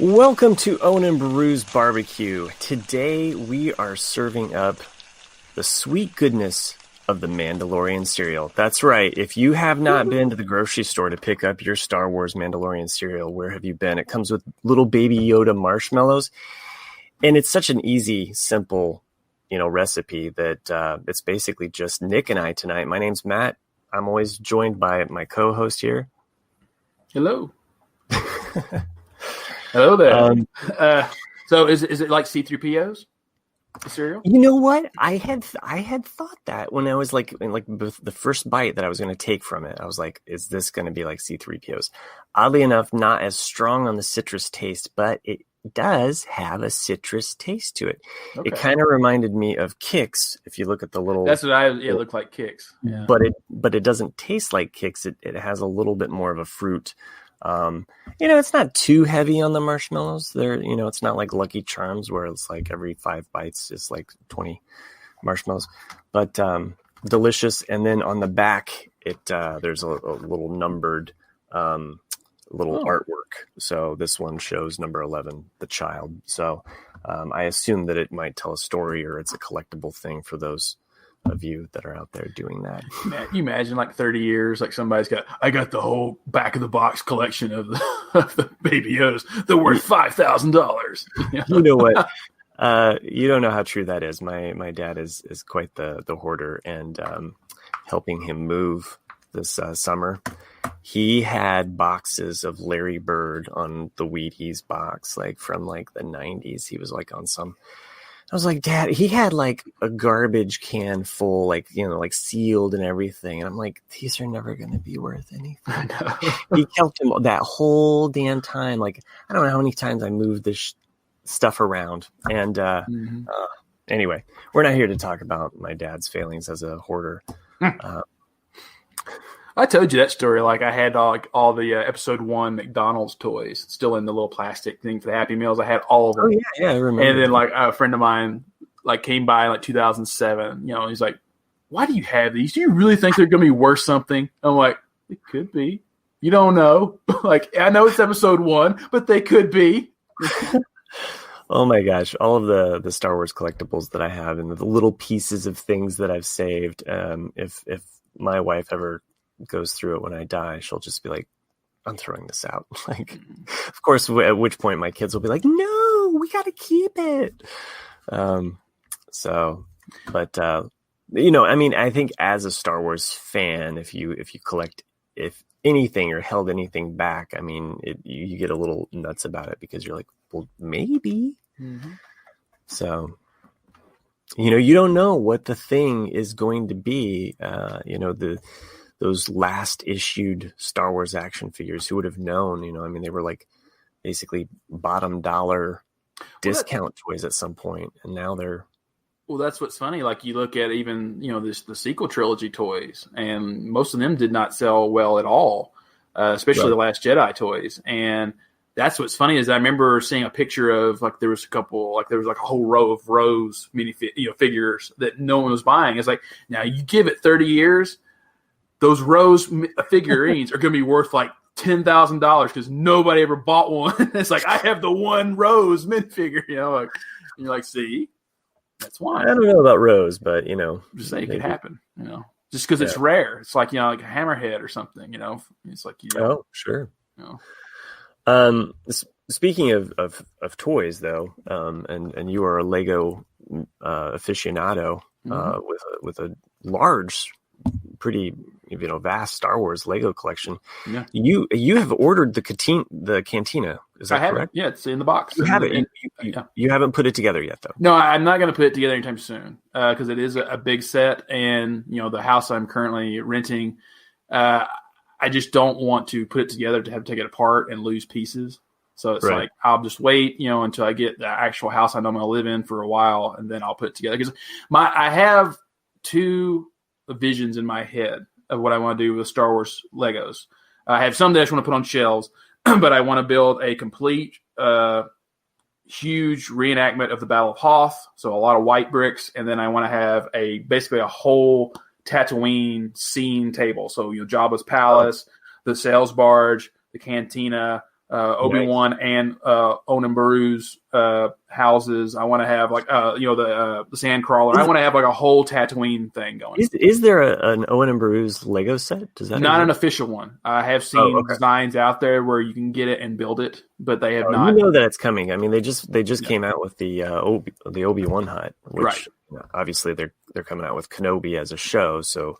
Welcome to Owen and Brew's Barbecue. Today we are serving up the sweet goodness of the Mandalorian cereal. That's right. If you have not been to the grocery store to pick up your Star Wars Mandalorian cereal, where have you been? It comes with little baby Yoda marshmallows, and it's such an easy, simple, recipe that it's basically just Nick and I tonight. My name's Matt. I'm always joined by my co-host here. Hello. Hello there. So is it like C-3POs, the cereal? You know what? I had thought that when I was the first bite that I was going to take from it. I was like, is this going to be like C-3POs? Oddly enough, not as strong on the citrus taste, but it does have a citrus taste to it. Okay. It kind of reminded me of Kix. If you look at the little, that's what it looked like Kix. Yeah. But it doesn't taste like Kix. It has a little bit more of a fruit. It's not too heavy on the marshmallows. It's not like Lucky Charms where it's like every 5 bites is like 20 marshmallows, but delicious. And then on the back, there's a little numbered artwork. So this one shows number 11, the child. So I assume that it might tell a story or it's a collectible thing for those of you that are out there doing that. Man, you imagine like 30 years, like I got the whole back of the box collection of the Baby Yodas. They're worth $5,000. You know what? You don't know how true that is. My dad is quite the hoarder, and helping him move this summer, he had boxes of Larry Bird on the Wheaties box, like from like the 90s. He was like on some. I was like, Dad, he had like a garbage can full, like sealed and everything. And I'm like, these are never going to be worth anything. He kept him that whole damn time. Like, I don't know how many times I moved this stuff around. And anyway, we're not here to talk about my dad's failings as a hoarder. I told you that story. Like I had all the episode 1 McDonald's toys still in the little plastic thing for the Happy Meals. I had all of them. Oh yeah, I remember. And then like a friend of mine like came by in like 2007. He's like, "Why do you have these? Do you really think they're going to be worth something?" I'm like, "It could be. You don't know. Like I know it's episode 1, but they could be." Oh my gosh, all of the Star Wars collectibles that I have and the little pieces of things that I've saved. If my wife ever goes through it when I die, she'll just be like, I'm throwing this out. Like, of course, at which point my kids will be like, no, we got to keep it. I think as a Star Wars fan, if you collect, if anything or held anything back, I mean, you get a little nuts about it because you're like, well, maybe. Mm-hmm. So, you don't know what the thing is going to be. Those last issued Star Wars action figures, who would have known? They were like basically bottom dollar discount toys at some point, and now they're. Well, that's what's funny. Like you look at even the sequel trilogy toys, and most of them did not sell well at all, especially the Last Jedi toys. And that's what's funny is I remember seeing a picture of like there was a whole row of Rose figures that no one was buying. It's like now you give it 30 years. Those Rose figurines are going to be worth like $10,000 because nobody ever bought one. It's like, I have the one Rose minifigure, and you're like, see, that's why. I don't know about Rose, but, just say it could happen, just because it's rare. It's like, like a Hammerhead or something, it's like, Oh, sure. Speaking of toys though, and you are a Lego aficionado, with a large, pretty vast Star Wars Lego collection. Yeah. You have ordered the cantina. Is that correct? Yeah, it's in the box. You have it. You haven't put it together yet, though. No, I'm not going to put it together anytime soon because it is a big set, and the house I'm currently renting. I just don't want to put it together to have to take it apart and lose pieces. So it's like I'll just wait, until I get the actual house I know I'm going to live in for a while, and then I'll put it together. Because I have 2 visions in my head of what I want to do with Star Wars Legos. I have some that I just want to put on shelves, but I want to build a complete, huge reenactment of the Battle of Hoth. So a lot of white bricks. And then I want to have basically a whole Tatooine scene table. So, Jabba's palace, the sails barge, the cantina, Obi-Wan and Onan Baru's houses. I want to have like the Sandcrawler. I want to have like a whole Tatooine thing going. Is there an Onan Baru's Lego set? Does that not an official one? I have seen designs out there where you can get it and build it, but they have not. You know that it's coming. I mean, they just came out with the Obi-Wan hut, which obviously they're coming out with Kenobi as a show. So,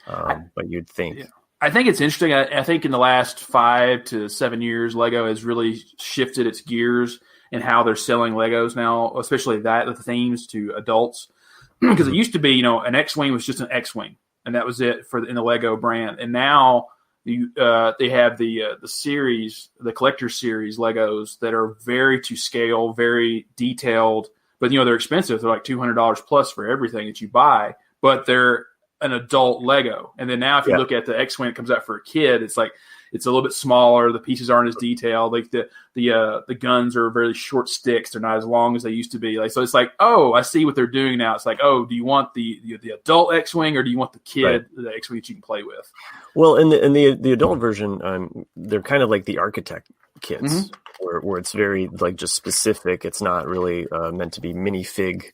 but you'd think. Yeah. I think it's interesting. I think in the last 5 to 7 years, Lego has really shifted its gears in how they're selling Legos now, especially the themes to adults. Because it used to be, an X-Wing was just an X-Wing, and that was it in the Lego brand. And now they have the series, the collector series Legos that are very to scale, very detailed. But, they're expensive. They're like $200 plus for everything that you buy. But they're an adult Lego. And then now if you look at the X-Wing that comes out for a kid, it's like it's a little bit smaller. The pieces aren't as detailed. Like the guns are very short sticks. They're not as long as they used to be. Like so it's like, oh, I see what they're doing now. It's like, oh, do you want the adult X-Wing or do you want the kid the X-Wing that you can play with? Well, in the adult version, they're kind of like the architect kits where it's very like just specific. It's not really meant to be minifig,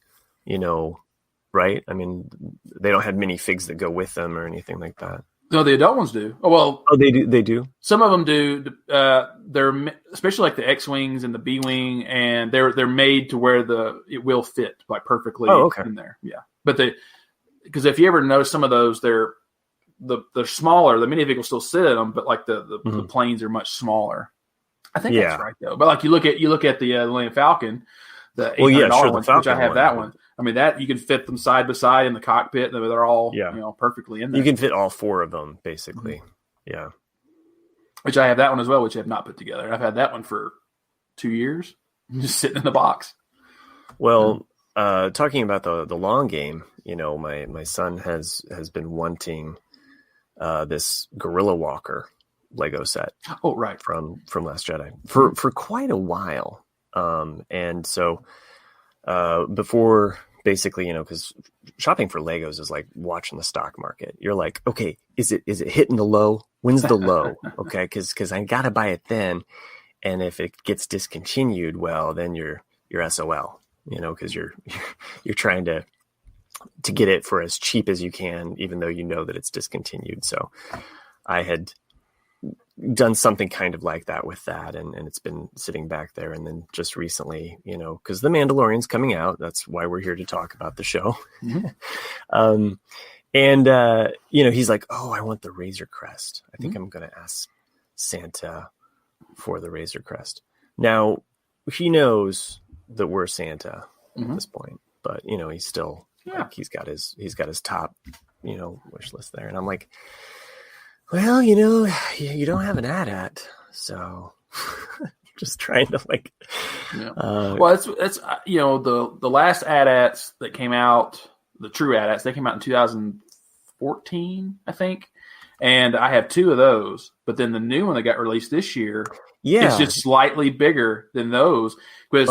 right? I mean, they don't have minifigs that go with them or anything like that. No, the adult ones do. Oh, they do. They do. Some of them do. They're especially like the X-Wings and the B-Wing, and they're made to where it will fit like perfectly in there. Yeah, but because if you ever notice some of those, they're smaller. The minifig will still sit in them, but like the planes are much smaller. I think that's right though. But like you look at the Millennium Falcon, the $800 one, which I have that one. I mean, that you can fit them side by side in the cockpit. They're all perfectly in there. You can fit all 4 of them, basically. Mm-hmm. Yeah. Which I have that one as well, which I have not put together. I've had that one for 2 years, just sitting in the box. Well, talking about the long game, my son has been wanting this Gorilla Walker Lego set. Oh, right. From Last Jedi for quite a while. And so before basically, because shopping for Legos is like watching the stock market. You're like, okay, is it hitting the low? When's the low? Okay. Cause I got to buy it then. And if it gets discontinued, well, then you're SOL, cause you're trying to get it for as cheap as you can, even though that it's discontinued. So I had done something kind of like that with that, and it's been sitting back there. And then just recently, because the Mandalorian's coming out, that's why we're here to talk about the show. Mm-hmm. He's like, oh, I want the Razor Crest. I think I'm going to ask Santa for the Razor Crest. Now he knows that we're Santa at this point, but he's still like, he's got his top, wish list there. And I'm like, well, you don't have an AT-AT, so just trying to like. Yeah. Well, it's the last AT-ATs that came out, the true AT-ATs, they came out in 2014, I think, and I have 2 of those. But then the new one that got released this year, it's just slightly bigger than those because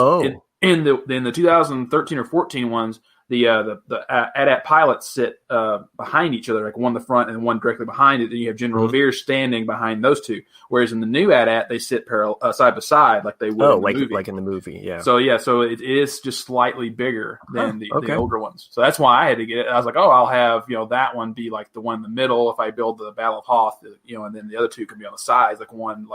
in the 2013 or 14 ones. The AT-AT pilots sit behind each other, like one in the front and one directly behind it. Then you have General Veers standing behind those 2. Whereas in the new AT-AT, they sit side by side, like they would in the movie. Like in the movie, yeah. So it is just slightly bigger than the older ones. So that's why I had to get it. I was like, I'll have that one be like the one in the middle if I build the Battle of Hoth, and then the other 2 can be on the sides, like one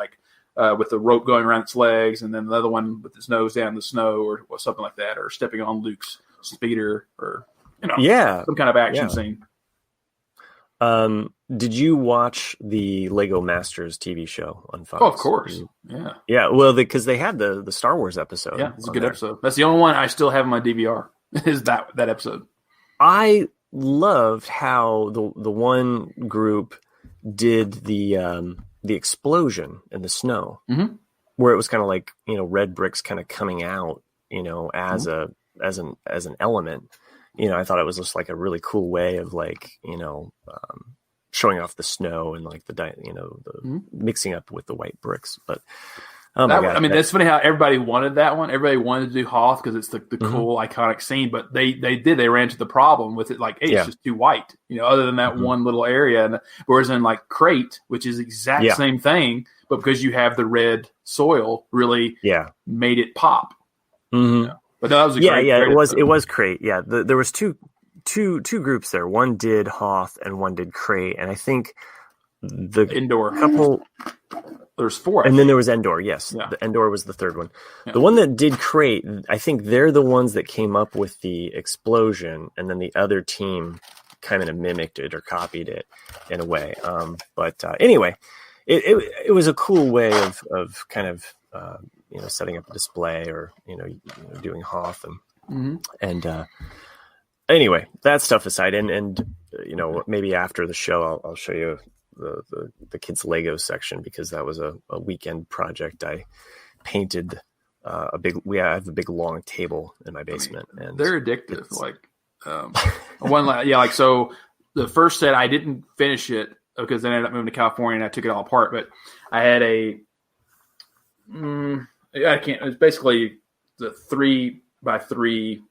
with the rope going around its legs, and then the other one with its nose down in the snow or something like that, or stepping on Luke's speeder or some kind of action scene. Did you watch the Lego Masters TV show on Fox? Oh, of course. Yeah. Well, because they had the Star Wars episode. Yeah, it's a good episode. That's the only one I still have in my DVR is that episode. I loved how the one group did the explosion in the snow, where it was kind of like red bricks kind of coming out, as an element. I thought it was just like a really cool way of like showing off the snow and like the mixing up with the white bricks. But Oh my gosh. I mean, that's funny how everybody wanted that one. Everybody wanted to do Hoth because it's the Mm-hmm. cool, iconic scene. But they ran into the problem with it. Like, hey, it's just too white, other than that one little area. And whereas in like Crate, which is the exact same thing, but because you have the red soil, really made it pop. Mm-hmm. But no, that was a great it was Crate. Yeah, there was two groups there. One did Hoth and one did Crate, and I think the Indoor couple. There's 4. And then there was Endor. Yes, Yeah. The Endor was the third one. Yeah. The one that did Crate, I think they're the ones that came up with the explosion, and then the other team kind of mimicked it or copied it in a way. But anyway, it was a cool way of kind of setting up a display or doing Hoth and anyway, that stuff aside, and maybe after the show I'll show you the kids' Lego section, because that was a weekend project. I painted I have a big long table in my basement, and they're addictive. So the first set I didn't finish it because then I ended up moving to California and I took it all apart. But I had it was basically the 3x3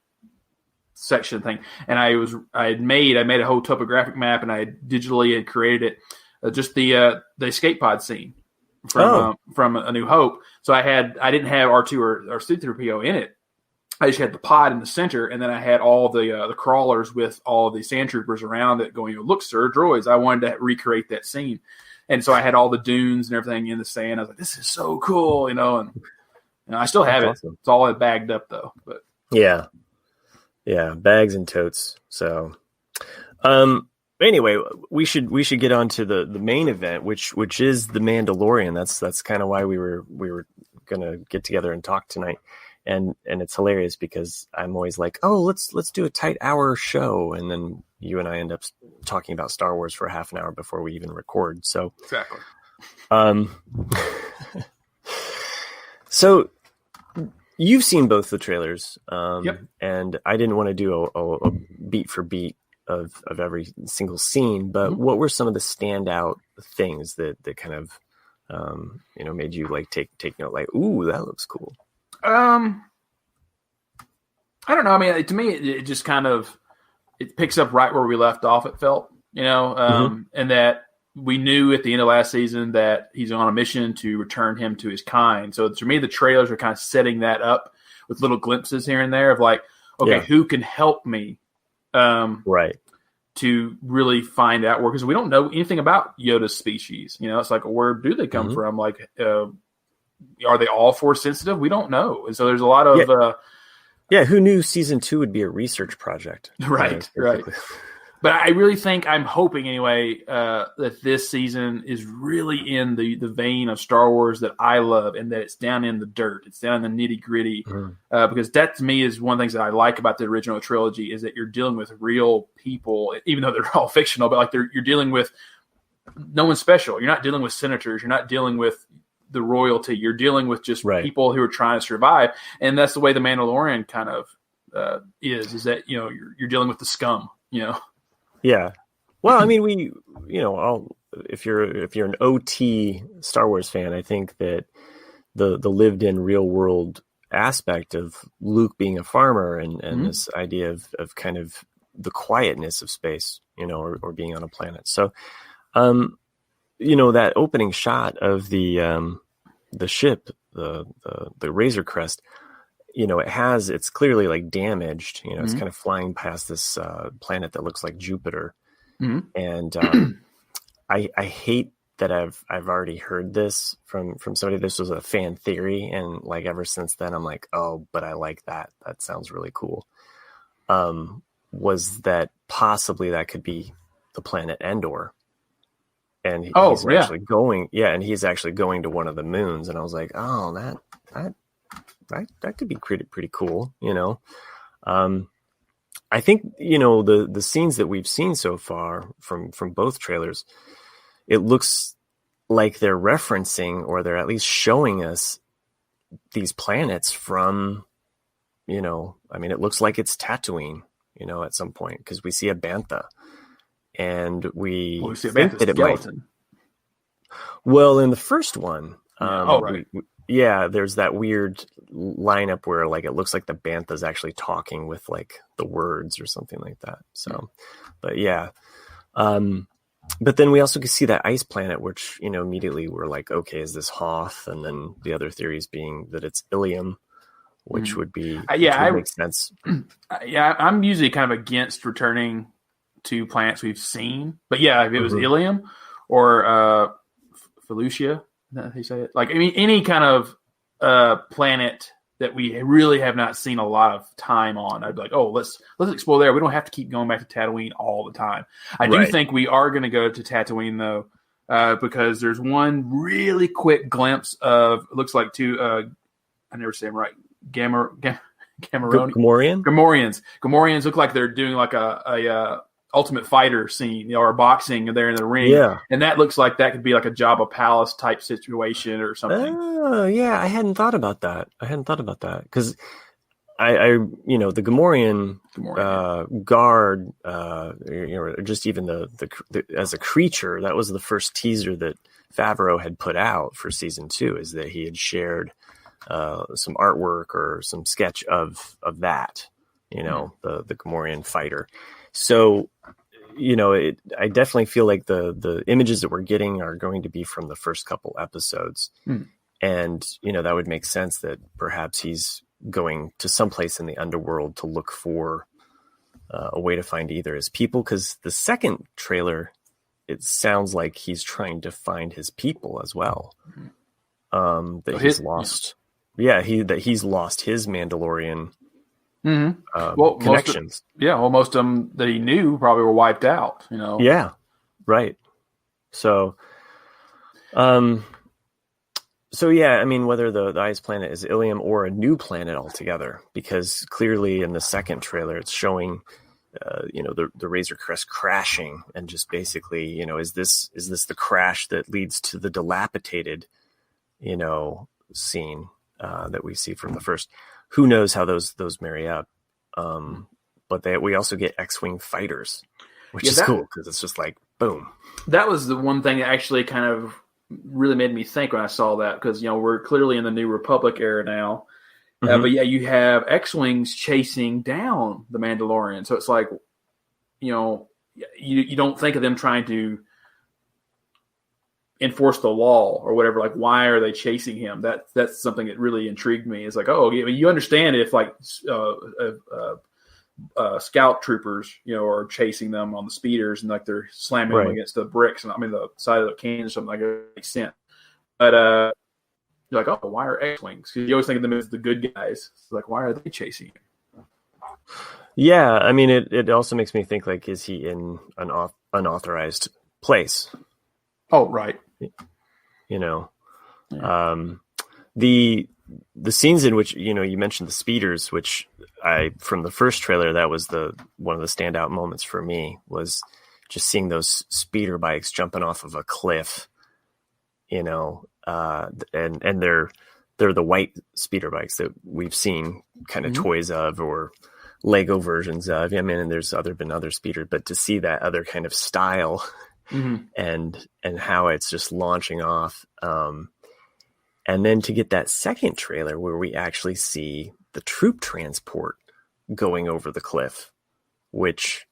section thing, and I made a whole topographic map, and I digitally had created it. Just the escape pod scene from A New Hope. So I didn't have R2 or C-3PO in it. I just had the pod in the center, and then I had all the crawlers with all the sand troopers around it going, look, sir, droids. I wanted to recreate that scene. And so I had all the dunes and everything in the sand. I was like, this is so cool, and I still have it. Awesome. It's all bagged up though. But yeah, bags and totes. So, anyway, we should get on to the main event, which is the Mandalorian. That's kind of why we were gonna get together and talk tonight, and it's hilarious because I'm always like, oh, let's do a tight hour show, and then you and I end up talking about Star Wars for half an hour before we even record. So exactly. So you've seen both the trailers, yep. And I didn't want to do a beat for beat of every single scene, but what were some of the standout things that kind of made you like take note, like, ooh, that looks cool? I don't know. I mean, to me, it just kind of it picks up right where we left off. It felt, and that we knew at the end of last season that he's on a mission to return him to his kind. So to me, the trailers are kind of setting that up with little glimpses here and there of like, okay, who can help me? Right. To really find out where, because we don't know anything about Yoda's species. It's like, where do they come from? Like, are they all force sensitive? We don't know. And so there's a lot of, who knew season 2 would be a research project? Right. But I really think, I'm hoping anyway, that this season is really in the vein of Star Wars that I love, and that it's down in the dirt. It's down in the nitty gritty, because that to me is one of the things that I like about the original trilogy is that you're dealing with real people, even though they're all fictional, but like you're dealing with no one special. You're not dealing with senators. You're not dealing with the royalty. You're dealing with just people who are trying to survive. And that's the way the Mandalorian kind of is that, you're dealing with the scum, Yeah. Well, I mean, if you're an OT Star Wars fan, I think that the lived in real world aspect of Luke being a farmer and this idea of kind of the quietness of space, or being on a planet. So, that opening shot of the ship, the Razor Crest, it's clearly like damaged, it's kind of flying past this planet that looks like Jupiter. And I hate that I've already heard this from somebody. This was a fan theory. And like, ever since then, I'm like, oh, but I like that. That sounds really cool. Was that possibly that could be the planet Endor? And he's actually going, and he's actually going to one of the moons. And I was like, oh, that could be pretty cool, I think, the scenes that we've seen so far from both trailers, it looks like they're referencing, or they're at least showing us these planets from, it looks like it's Tatooine, at some point, because we see a bantha, and we see a think bantha that it skeleton. Well, in the first one, yeah, there's that weird lineup where like it looks like the bantha's actually talking with like the words or something like that. So, but yeah. But then we also can see that ice planet, which, you know, immediately we're like, okay, is this Hoth? And then the other theories being that it's Ilium, which would be, which would make sense. Yeah, I'm usually kind of against returning to planets we've seen. But yeah, if it was Ilium or Felucia, is that how you say it? Like, I mean, any kind of planet that we really have not seen a lot of time on, I'd be like, oh, let's explore there. We don't have to keep going back to Tatooine all the time. I do think we are going to go to Tatooine though, because there's one really quick glimpse of, it looks like two, I never say them right, Gamorreans. Gamorreans look like they're doing like a Ultimate Fighter scene, you know, or boxing, and they're in the ring. Yeah. And that looks like that could be like a Jabba Palace type situation or something. Oh, yeah. I hadn't thought about that. Because I you know, the Gamorrean guard, you know, just even the as a creature, that was the first teaser that Favreau had put out for season 2, is that he had shared some artwork or some sketch of that, you know, the Gamorrean fighter. So, you know, I definitely feel like the images that we're getting are going to be from the first couple episodes. And, you know, that would make sense that perhaps he's going to someplace in the underworld to look for a way to find either his people. Because the second trailer, it sounds like he's trying to find his people as well. That he's lost. Yeah, he's lost his Mandalorian connections. Most of them that he knew probably were wiped out, you know? Yeah, right. So, yeah, I mean, whether the ice planet is Ilium or a new planet altogether, because clearly in the second trailer, it's showing, you know, the Razor Crest crashing, and just basically, you know, is this the crash that leads to the dilapidated, you know, scene that we see from the first? Who knows how those marry up? But we also get X-wing fighters, which is cool because it's just like boom. That was the one thing that actually kind of really made me think when I saw that, because, you know, we're clearly in the New Republic era now. But yeah, you have X-wings chasing down the Mandalorian, so it's like, you know, you don't think of them trying to enforce the law or whatever. Like, why are they chasing him? That's something that really intrigued me. It's like, oh, you understand if like scout troopers, you know, are chasing them on the speeders and like they're slamming them against the bricks and the side of the can or something, like it makes sense. But you're like, oh, why are X-wings? Because you always think of them as the good guys. It's like, why are they chasing him? Yeah, I mean, it also makes me think, like, is he in an unauthorized place? Oh, right. You know, the scenes in which, you know, you mentioned the speeders, which from the first trailer, that was one of the standout moments for me, was just seeing those speeder bikes jumping off of a cliff, you know, and they're the white speeder bikes that we've seen kind of toys of or Lego versions of. I mean, and there's been other speeders, but to see that other kind of style and how it's just launching off. And then to get that second trailer where we actually see the troop transport going over the cliff, which,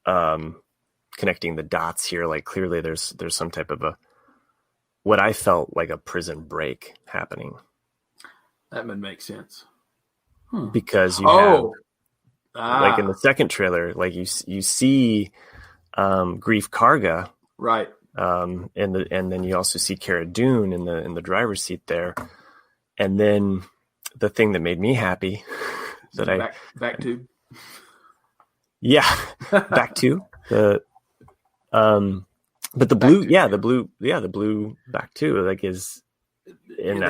connecting the dots here, like clearly there's some type of what I felt like a prison break happening. That would make sense. Because you have, like in the second trailer, like you see Grief Karga, right? And then you also see Cara Dune in the driver's seat there, and then the thing that made me happy that back to back to the but the blue the blue back to, like, is, and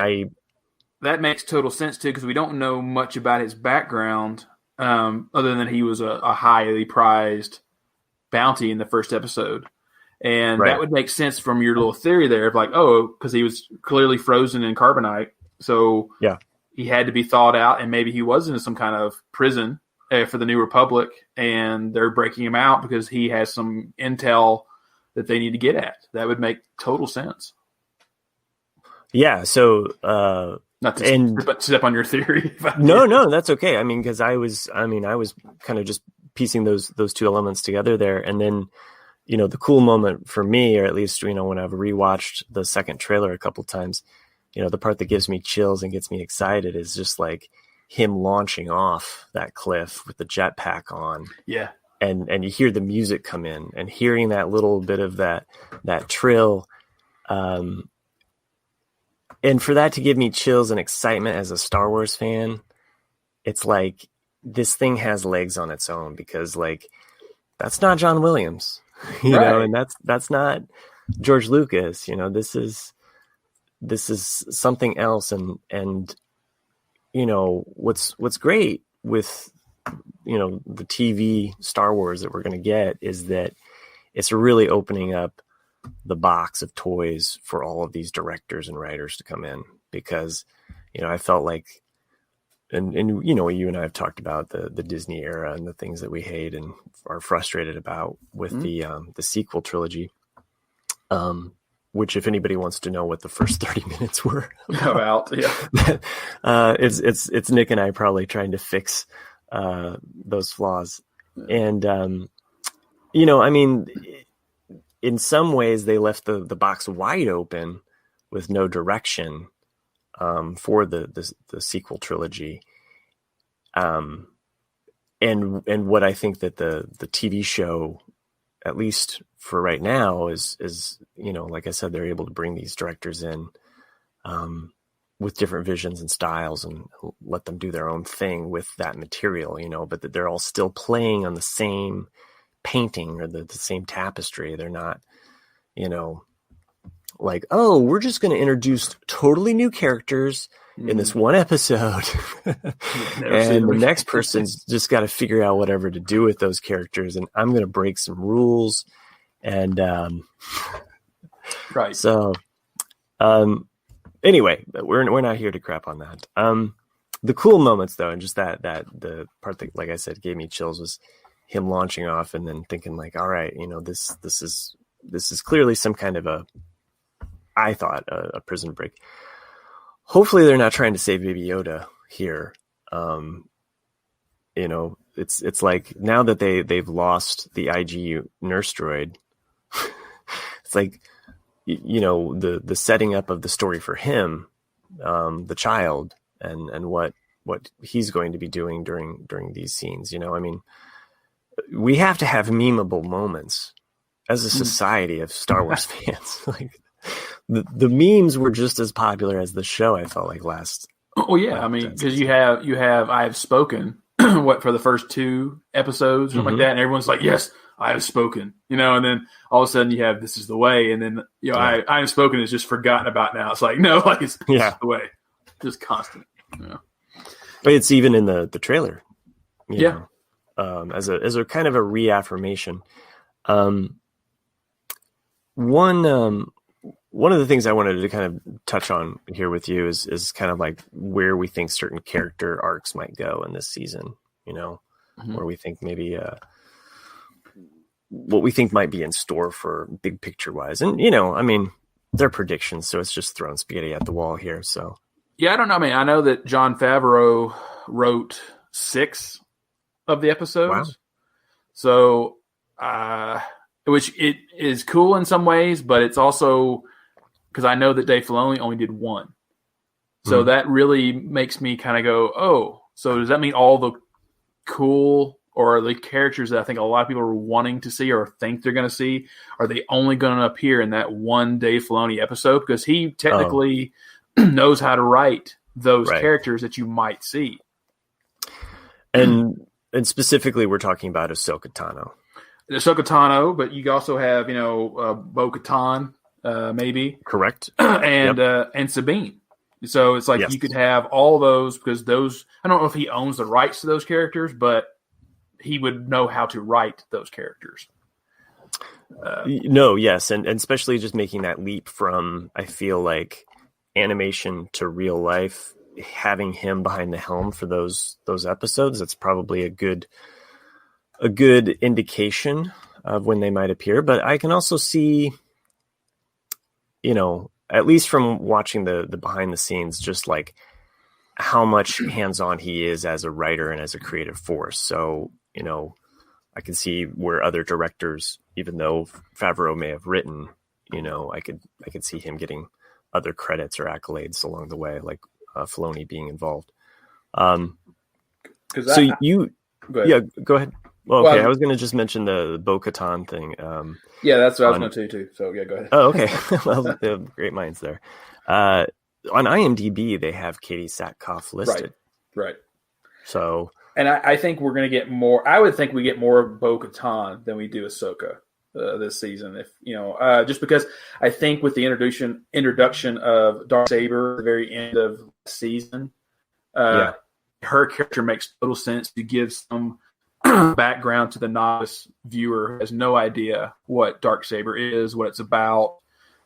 that makes total sense too, because we don't know much about his background other than he was a highly prized bounty in the first episode. And that would make sense from your little theory there of like, oh, because he was clearly frozen in carbonite. So he had to be thawed out, and maybe he was in some kind of prison for the New Republic, and they're breaking him out because he has some intel that they need to get at. That would make total sense. Yeah. So, Not to and step on your theory. no, that's okay. I mean, because I was kind of just piecing those two elements together there, and then the cool moment for me, or at least when I've rewatched the second trailer a couple times, the part that gives me chills and gets me excited is just like him launching off that cliff with the jetpack on. Yeah. And you hear the music come in, and hearing that little bit of that trill, and for that to give me chills and excitement as a Star Wars fan, it's like this thing has legs on its own, because like that's not John Williams, and that's not George Lucas. This is something else, and what's great with the TV Star Wars that we're going to get is that it's really opening up the box of toys for all of these directors and writers to come in, because I felt like, and you and I have talked about the Disney era and the things that we hate and are frustrated about with the sequel trilogy, which, if anybody wants to know what the first 30 minutes were about, it's Nick and I probably trying to fix those flaws. And I mean, in some ways they left the box wide open with no direction for the sequel trilogy. And what I think that the TV show, at least for right now, is like I said, they're able to bring these directors in with different visions and styles and let them do their own thing with that material, but that they're all still playing on the same painting or the same tapestry. They're not, like, oh, we're just going to introduce totally new characters in this one episode. And the next person's just got to figure out whatever to do with those characters. And I'm going to break some rules. And, right. So, anyway, we're not here to crap on that. The cool moments though, and just that the part that, like I said, gave me chills was him launching off and then thinking like, all right, this is clearly some kind of I thought a prison break. Hopefully they're not trying to save Baby Yoda here. It's like now that they've lost the IG nurse droid, it's like, the setting up of the story for him, the child, and what he's going to be doing during these scenes. I mean, we have to have memeable moments as a society of Star Wars fans. Like the memes were just as popular as the show, I felt like last. Oh yeah, I mean, because you have I Have Spoken for the first 2 episodes, something like that, and everyone's like, yes, I have spoken, and then all of a sudden you have This Is the Way, and then I Have Spoken is just forgotten about now. It's like, no, like it's This Is the Way, just constant. But it's even in the trailer, know, as a kind of a reaffirmation. One of the things I wanted to kind of touch on here with you is kind of like where we think certain character arcs might go in this season, where we think maybe what we think might be in store for big picture wise. And, I mean, they're predictions, so it's just throwing spaghetti at the wall here. So, yeah, I don't know. I mean, I know that Jon Favreau wrote 6 of the episodes. Wow. So, which it is cool in some ways, but it's also because I know that Dave Filoni only did 1. So that really makes me kind of go, oh, so does that mean all the cool or the characters that I think a lot of people are wanting to see or think they're going to see, are they only going to appear in that one Dave Filoni episode? Because he technically knows how to write those characters that you might see. And specifically, we're talking about Ahsoka Tano. Ahsoka Tano, but you also have, Bo-Katan, maybe. Correct. And Sabine. So it's like you could have all those, because those, I don't know if he owns the rights to those characters, but he would know how to write those characters. And especially just making that leap from, I feel like, animation to real life, having him behind the helm for those episodes, that's probably a good indication of when they might appear. But I can also see, at least from watching the behind the scenes, just like how much hands-on he is as a writer and as a creative force. So, I can see where other directors, even though Favreau may have written, I could see him getting other credits or accolades along the way, like Filoni being involved. Go ahead. Well, okay. I was going to just mention the Bo-Katan thing. Yeah, that's what I was going to too. So yeah, go ahead. Oh, okay. Well, they have great minds there. On IMDb, they have Katie Sackhoff listed. Right. So, and I think we're going to get more. I would think we get more Bo-Katan than we do Ahsoka this season. If just because I think with the introduction of Darksaber at the very end of the season, her character makes total sense to give some background to the novice viewer who has no idea what Darksaber is, what it's about,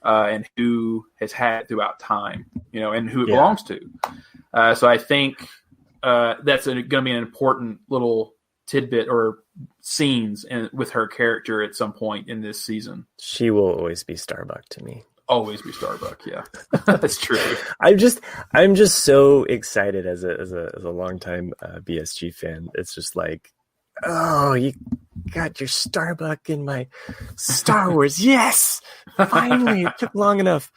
and who has had it throughout time, and who it belongs to. So I think that's going to be an important little tidbit or scenes with her character at some point in this season. She will always be Starbuck to me. Always be Starbuck, yeah. That's true. I'm just so excited as a longtime BSG fan. It's just like, oh, you got your Starbuck in my Star Wars. Yes, finally, it took long enough.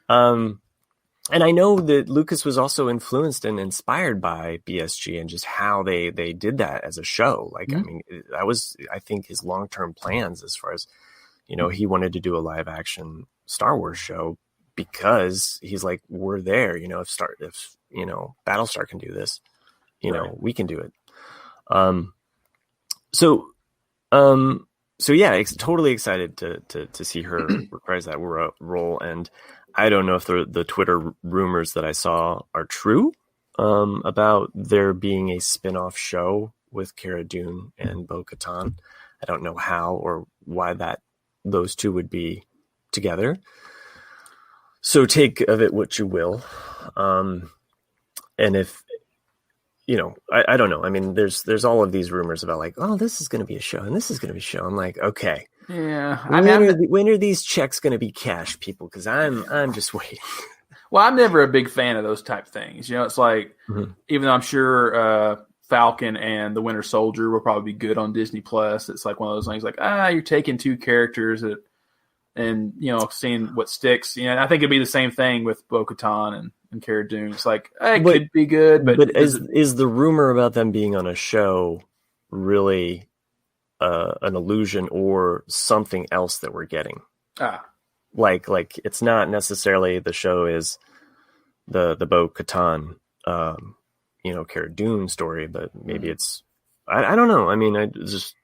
And I know that Lucas was also influenced and inspired by BSG and just how they did that as a show. Like, I mean, that was, I think, his long-term plans as far as, he wanted to do a live action Star Wars show because he's like, we're there, if Battlestar can do this, we can do it. So yeah, totally excited to see her reprise that role. And I don't know if the Twitter rumors that I saw are true about there being a spin-off show with Cara Dune and Bo-Katan. I don't know how or why those two would be together. So take of it what you will. And if, I don't know. I mean, there's all of these rumors about like, oh, this is going to be a show and this is going to be a show. I'm like, okay. Yeah. When are these checks going to be cashed, people? Because I'm just waiting. Well, I'm never a big fan of those type things. It's like, even though I'm sure Falcon and the Winter Soldier will probably be good on Disney Plus, it's like one of those things like, you're taking two characters and seeing what sticks. I think it'd be the same thing with Bo-Katan and Cara Dune. It's like, could be good, but is the rumor about them being on a show really an illusion or something else that we're getting? Like it's not necessarily the show is the Bo-Katan, Cara Dune story, but maybe it's I don't know. I mean, I just.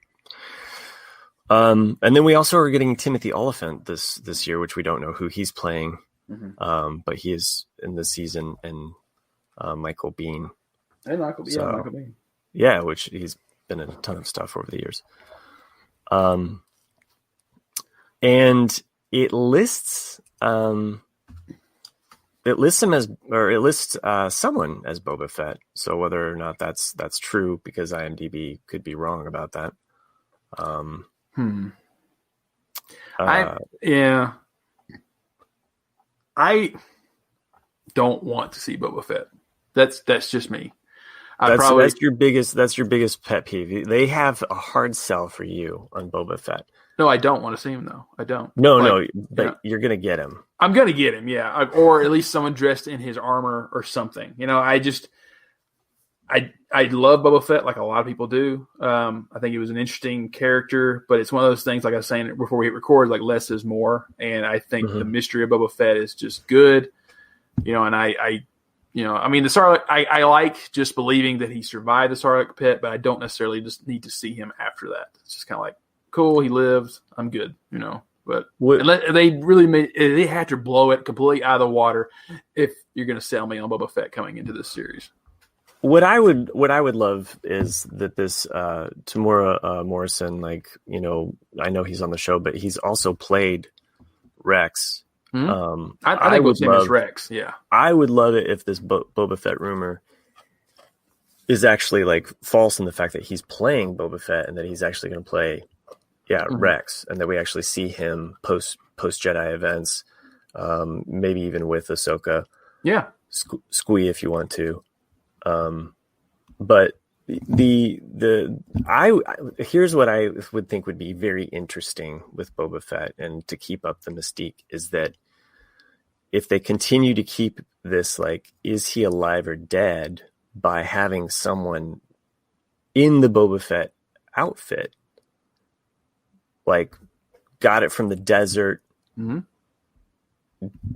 And then we also are getting Timothy Olyphant this year, which we don't know who he's playing. But he is in this season, and Michael Biehn. And Michael Biehn. Yeah, which he's been in a ton of stuff over the years. And it lists him as, or it lists someone as Boba Fett. So whether or not that's true, because IMDb could be wrong about that. I don't want to see Boba Fett. That's just me. That's your biggest pet peeve. They have a hard sell for you on Boba Fett. No, I don't want to see him though. I don't. No, but you're gonna get him. I'm gonna get him, yeah, or at least someone dressed in his armor or something. I love Boba Fett like a lot of people do. I think he was an interesting character, but it's one of those things, like I was saying before we hit record, like less is more. And I think the mystery of Boba Fett is just good. And I mean, the Sarlacc, I like just believing that he survived the Sarlacc pit, but I don't necessarily just need to see him after that. It's just kind of like, cool, he lived, I'm good, But they have to blow it completely out of the water if you're going to sell me on Boba Fett coming into this series. What I would love is that this Tamura Morrison, I know he's on the show, but he's also played Rex. I think his name is Rex. Yeah, I would love it if this Boba Fett rumor is actually false in the fact that he's playing Boba Fett and that he's actually going to play Rex, and that we actually see him post Jedi events maybe even with Ahsoka. Yeah. Squee if you want to. But here's what I would think would be very interesting with Boba Fett and to keep up the mystique is that if they continue to keep this, like, is he alive or dead by having someone in the Boba Fett outfit, like got it from the desert. Mm-hmm.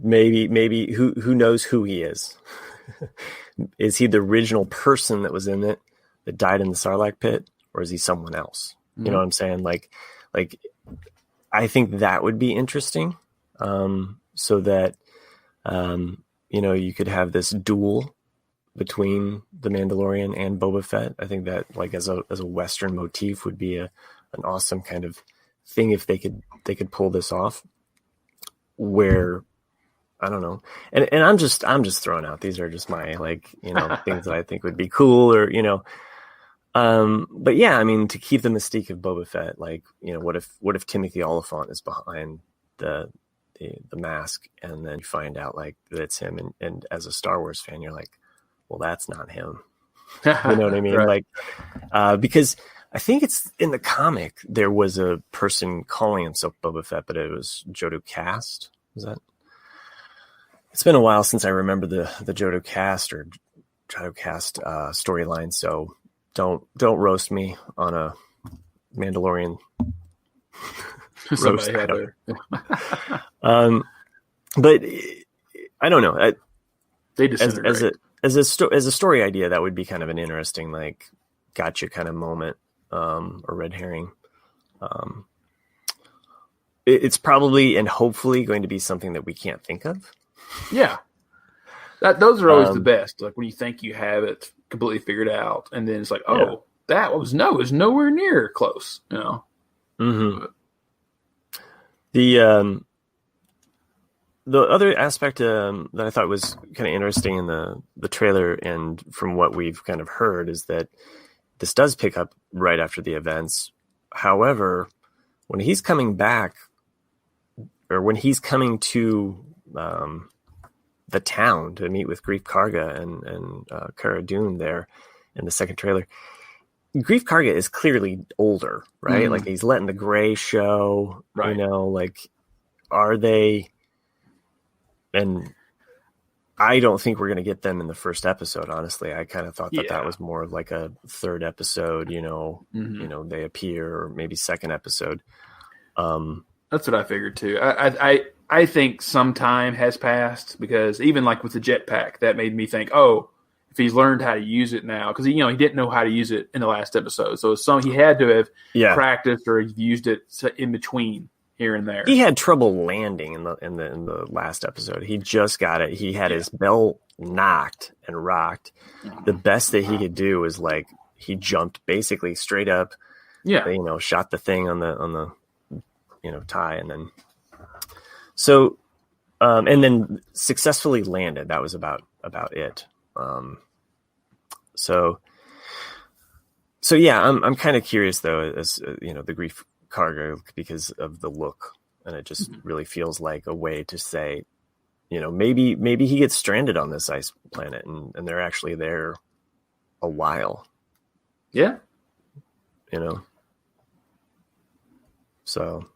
Maybe who knows who he is? Is he the original person that was in it that died in the Sarlacc pit, or is he someone else? You know what I'm saying? Like I think that would be interesting. So that, you could have this duel between the Mandalorian and Boba Fett. I think that, like, as a Western motif would be an awesome kind of thing if they could pull this off. Where, I don't know, and I'm just throwing out, these are just my, like, things that I think would be cool, or but yeah, I mean, to keep the mystique of Boba Fett, like, what if Timothy Oliphant is behind the mask, and then you find out, like, that it's him, and as a Star Wars fan, you're like, well, that's not him. You know what I mean? Right. Like, because I think it's in the comic, there was a person calling himself Boba Fett, but it was Jodo Cast. Was that? It's been a while since I remember the Jodo Cast or Jodo Cast storyline, so don't roast me on a Mandalorian roast. But I don't know. They disintegrate. As a story idea, that would be kind of an interesting, like, gotcha kind of moment, or red herring. It's probably and hopefully going to be something that we can't think of. Yeah, those are always the best. Like, when you think you have it completely figured out, and then it's like, that was nowhere near close. Mm-hmm. The other aspect that I thought was kind of interesting in the trailer, and from what we've kind of heard, is that this does pick up right after the events. However, when he's coming back, or when he's coming to the town to meet with Greef Karga and Cara Dune there in the second trailer, Greef Karga is clearly older, right? Mm-hmm. Like, he's letting the gray show, right. Like, are they... And I don't think we're going to get them in the first episode, honestly. I kind of thought that was more of like a third episode, mm-hmm. They appear, or maybe second episode. That's what I figured too. I think some time has passed, because even like with the jetpack, that made me think, if he's learned how to use it now, because he didn't know how to use it in the last episode, so he had to have practiced, or he's used it in between here and there. He had trouble landing in the last episode. He just got it. He had his bell knocked and rocked. The best that he could do was, like, he jumped basically straight up. Yeah, shot the thing on the tie, and then and then successfully landed. That was about it. So yeah, I'm kind of curious though, as the Greef Karga, because of the look, and it just really feels like a way to say, maybe he gets stranded on this ice planet, and they're actually there a while. Yeah. So,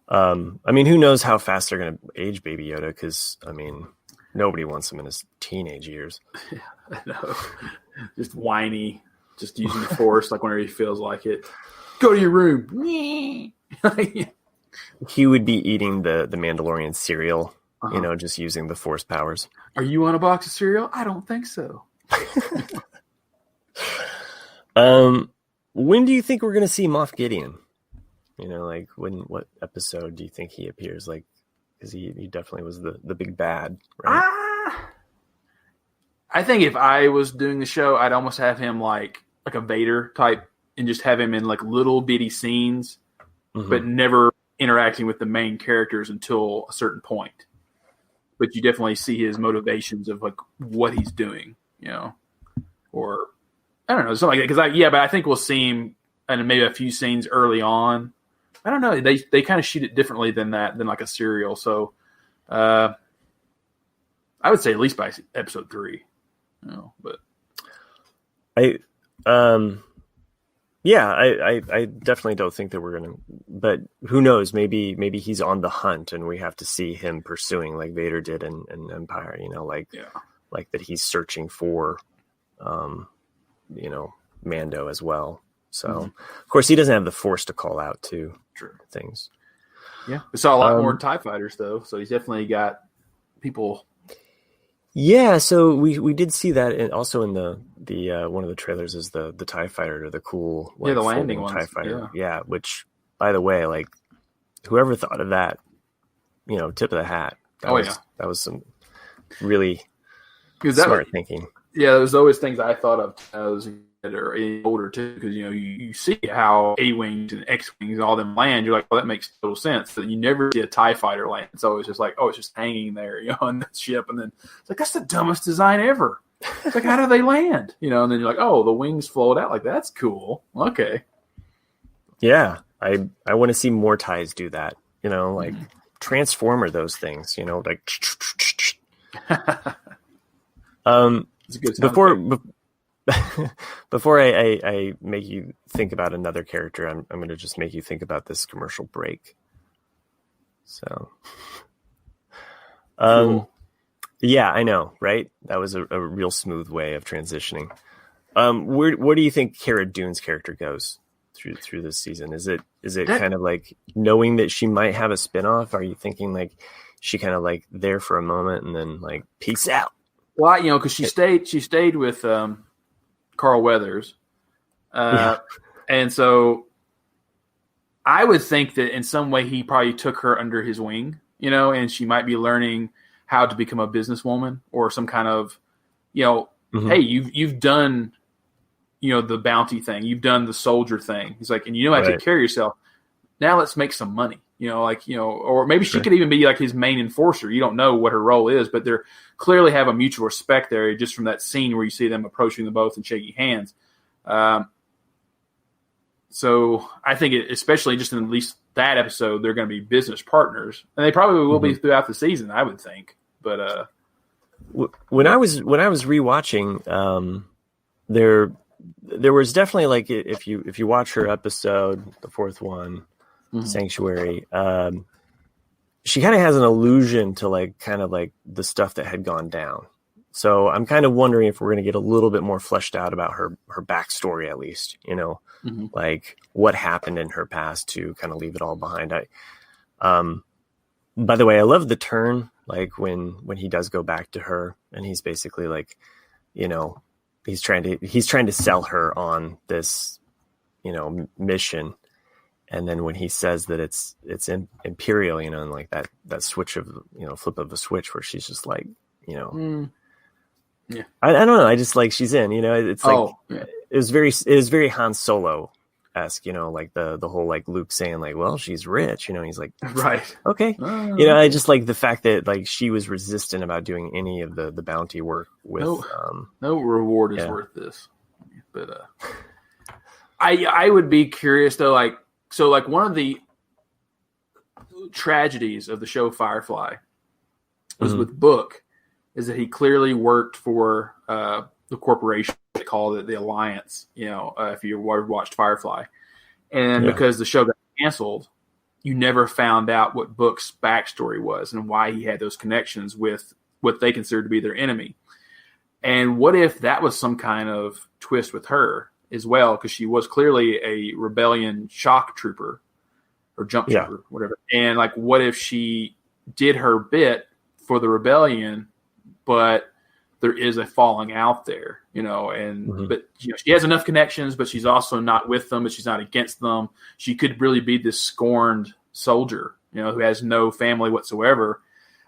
I mean, who knows how fast they're going to age Baby Yoda? Because, I mean, nobody wants him in his teenage years. Yeah, I know. Just whiny, just using the Force, like, whenever he feels like it. Go to your room. He would be eating the Mandalorian cereal, just using the Force powers. Are you on a box of cereal? I don't think so. When do you think we're going to see Moff Gideon? Like, what episode do you think he appears? Like, because he definitely was the big bad, right? I think if I was doing the show, I'd almost have him like a Vader type, and just have him in like little bitty scenes, but never interacting with the main characters until a certain point. But you definitely see his motivations of like what he's doing, or I don't know, something like that. Because but I think we'll see him in maybe a few scenes early on. I don't know. They kind of shoot it differently than like a serial. So I would say at least by episode 3. But I definitely don't think that we're gonna. But who knows? Maybe he's on the hunt, and we have to see him pursuing like Vader did in Empire. Like that he's searching for, Mando as well. So of course he doesn't have the Force to call out to things. Yeah, we saw a lot more TIE fighters though, so he's definitely got people. Yeah, so we did see that, and also in the one of the trailers is the TIE fighter, or the cool the landing TIE fighter. Yeah, which by the way, like whoever thought of that, tip of the hat. That was some really smart thinking. Yeah, there's always things I thought of as or older too, because you see how A-wings and X-wings and all them land. You're like, well, that makes total sense. But you never see a TIE fighter land. It's always just like, it's just hanging there, on the ship, and then it's like, that's the dumbest design ever. It's like, how do they land? And then you're like, the wings float out. Like, that's cool. Okay. Yeah, I want to see more TIEs do that. Like transformer those things. Like. It's a good Before I make you think about another character, I'm going to just make you think about this commercial break. So, cool. Yeah, I know, right? That was a real smooth way of transitioning. Where do you think Cara Dune's character goes through this season? Is it kind of like knowing that she might have a spinoff? Are you thinking like she kind of like there for a moment and then like peace out? Well, because she stayed with Carl Weathers, and so I would think that in some way he probably took her under his wing, and she might be learning how to become a businesswoman or some kind of, hey, you've done, the bounty thing, you've done the soldier thing. He's like, and how to take care of yourself. Now let's make some money. Or maybe she could even be like his main enforcer. You don't know what her role is, but they clearly have a mutual respect there just from that scene where you see them approaching them both and shaking hands. So I think especially just in at least that episode, they're going to be business partners, and they probably will be throughout the season, I would think. But when I was rewatching, there was definitely like if you watch her episode, the fourth one. Sanctuary, she kind of has an allusion to like kind of like the stuff that had gone down. So I'm kind of wondering if we're going to get a little bit more fleshed out about her backstory, at least, like what happened in her past to kind of leave it all behind. By the way, I love the turn, like when he does go back to her and he's basically like, he's trying to sell her on this, mission. And then when he says that it's Imperial, and like that switch of, flip of a switch where she's just like, yeah, I don't know. I just like, she's in, it's like, it was very Han Solo esque, like the whole, like Luke saying like, well, she's rich, he's like, right. Okay. I just like the fact that like she was resistant about doing any of the bounty work with, no reward is worth this. But, I would be curious though, like, so, like, one of the tragedies of the show Firefly was with Book is that he clearly worked for the corporation. They call it the Alliance, if you watched Firefly. And because the show got canceled, you never found out what Book's backstory was and why he had those connections with what they considered to be their enemy. And what if that was some kind of twist with her as well, because she was clearly a rebellion shock trooper or jump trooper, whatever. And like, what if she did her bit for the rebellion, but there is a falling out there, but she has enough connections, but she's also not with them, but she's not against them. She could really be this scorned soldier, who has no family whatsoever.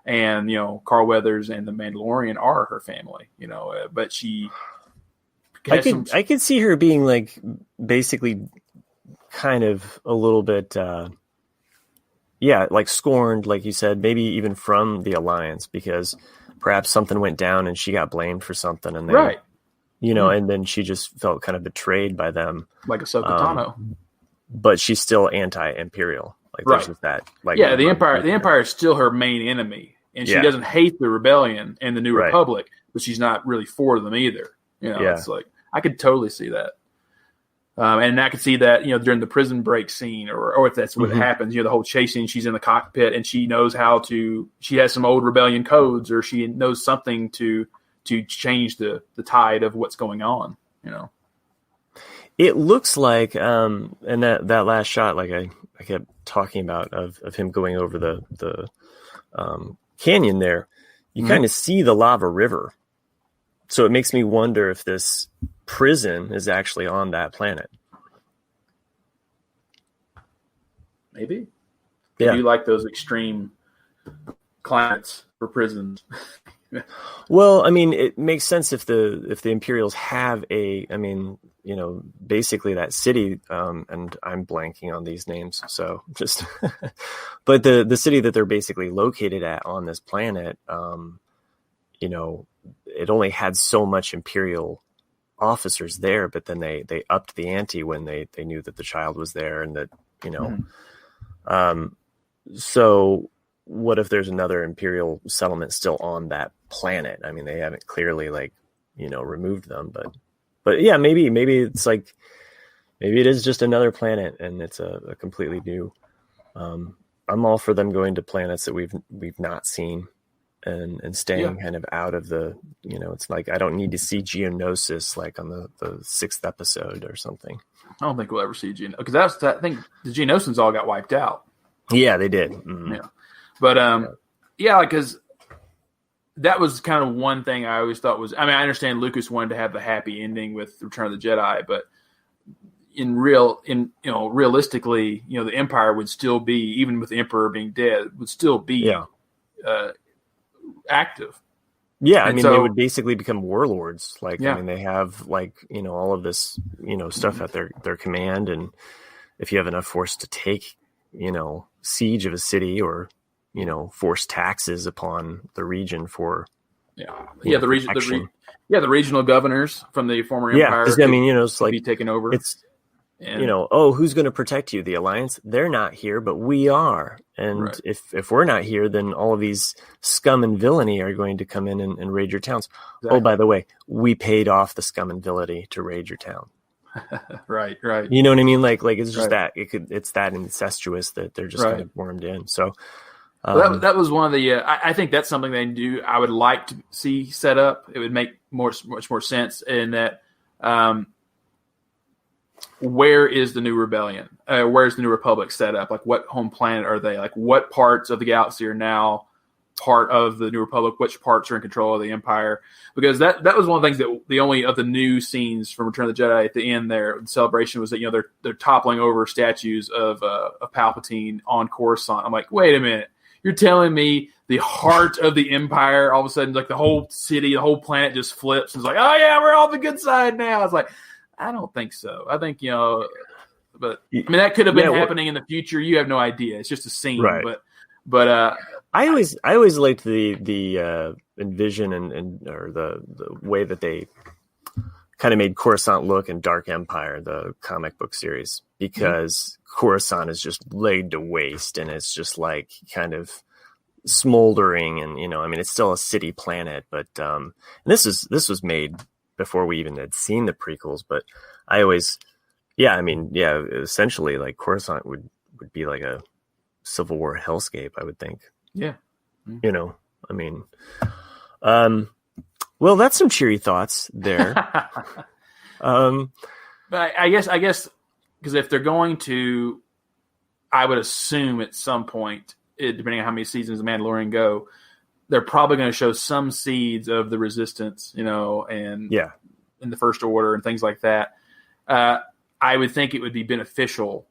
And, Carl Weathers and the Mandalorian are her family, but she, I could see her being like basically kind of a little bit, like scorned, like you said, maybe even from the Alliance, because perhaps something went down and she got blamed for something, and then, and then she just felt kind of betrayed by them, like Ahsoka Tano. But she's still anti-imperial. Like there's just that. Like the Empire is still her main enemy. and she doesn't hate the rebellion and the New Right. Republic, but she's not really for them either. It's like I could totally see that. And I could see that, during the prison break scene, or if that's what happens, the whole chasing, she's in the cockpit and she knows she has some old rebellion codes, or she knows something to change the tide of what's going on, It looks like, and that last shot, like I kept talking about of him going over the canyon there, you kind of see the lava river. So it makes me wonder if this prison is actually on that planet. Maybe. Yeah. You like those extreme climates for prisons. Well, I mean, it makes sense if the Imperials have basically that city, and I'm blanking on these names, so just, but the city that they're basically located at on this planet, it only had so much Imperial officers there, but then they upped the ante when they knew that the child was there, and that, so what if there's another Imperial settlement still on that planet? I mean, they haven't clearly removed them, but yeah, maybe it's like, maybe it is just another planet and it's a completely new, I'm all for them going to planets that we've not seen and staying kind of out of the, it's like, I don't need to see Geonosis like on the 6th episode or something. I don't think we'll ever see Geonosis, because I think the Geonosins all got wiped out. Yeah, they did. Mm-hmm. Yeah. But, because that was kind of one thing I always thought was, I understand Lucas wanted to have the happy ending with Return of the Jedi, but realistically, the Empire would still be, even with the Emperor being dead, would still be active. Yeah, and they would basically become warlords. Like, they have all of this, stuff at their command, and if you have enough force to take, siege of a city, or force taxes upon the region for the regional governors from the former empire. It's like be taken over. It's who's going to protect you? The Alliance? They're not here, but we are. And if we're not here, then all of these scum and villainy are going to come in and raid your towns. Exactly. Oh, by the way, we paid off the scum and villainy to raid your town. Right. You know what I mean? Like it's just that it's that incestuous that they're just kind of wormed in. So that was one of the. I think that's something they do. I would like to see set up. It would make much more sense in that. Where is the new rebellion? Where's the new republic set up? Like, what home planet are they? Like, what parts of the galaxy are now part of the new republic? Which parts are in control of the Empire? Because that was one of the things that the only of the new scenes from Return of the Jedi at the end there, the celebration, was that they're toppling over statues of Palpatine on Coruscant. I'm like, wait a minute, you're telling me the heart of the Empire all of a sudden, like the whole city, the whole planet just flips and it's like, oh yeah, we're on the good side now. It's like, I don't think so. I think, but that could have been happening in the future. You have no idea. It's just a scene, right. But I always liked the envision and or the way that they kind of made Coruscant look in Dark Empire, the comic book series, because Coruscant is just laid to waste, and it's just like kind of smoldering, and it's still a city planet, but and this was made before we even had seen the prequels, but I always, essentially, like, Coruscant would be like a Civil War hellscape, I would think. Yeah. Well, that's some cheery thoughts there. But I guess, because if they're going to, I would assume at some point, depending on how many seasons of Mandalorian go, they're probably going to show some seeds of the Resistance, and in the First Order and things like that. I would think it would be beneficial,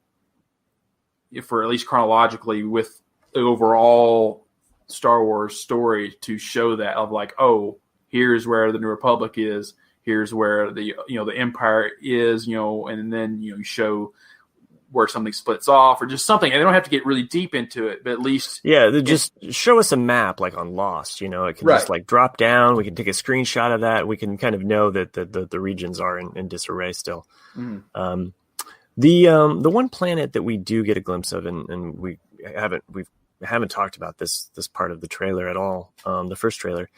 for at least chronologically, with the overall Star Wars story, to show that, of like, oh, here's where the New Republic is, here's where the Empire is, and then you show where something splits off, or just something. And they don't have to get really deep into it, but at least just show us a map, like on Lost. It can just like drop down. We can take a screenshot of that. We can kind of know that the regions are in disarray still. The one planet that we do get a glimpse of, and we've haven't talked about this part of the trailer at all. The first trailer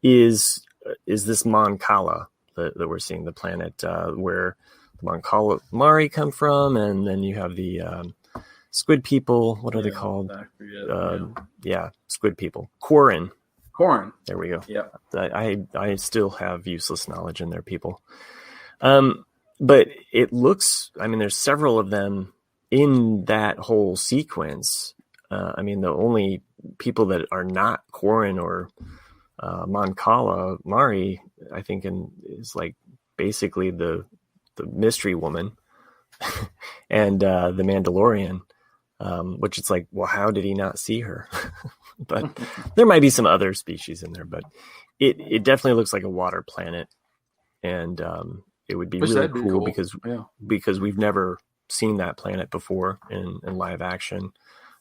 is this Mon Cala that we're seeing, the planet where the Mon Cala Mari come from, and then you have the squid people. What are they called? Squid people. Quarren. There we go. Yep. I still have useless knowledge in there, people. But it looks, I mean, there's several of them in that whole sequence. I mean, the only people that are not Quarren or Mon Cala Mari, I think, is like basically the mystery woman and the Mandalorian, which it's like, well, how did he not see her? But there might be some other species in there, but it definitely looks like a water planet, and it would be really cool because we've never seen that planet before in live action.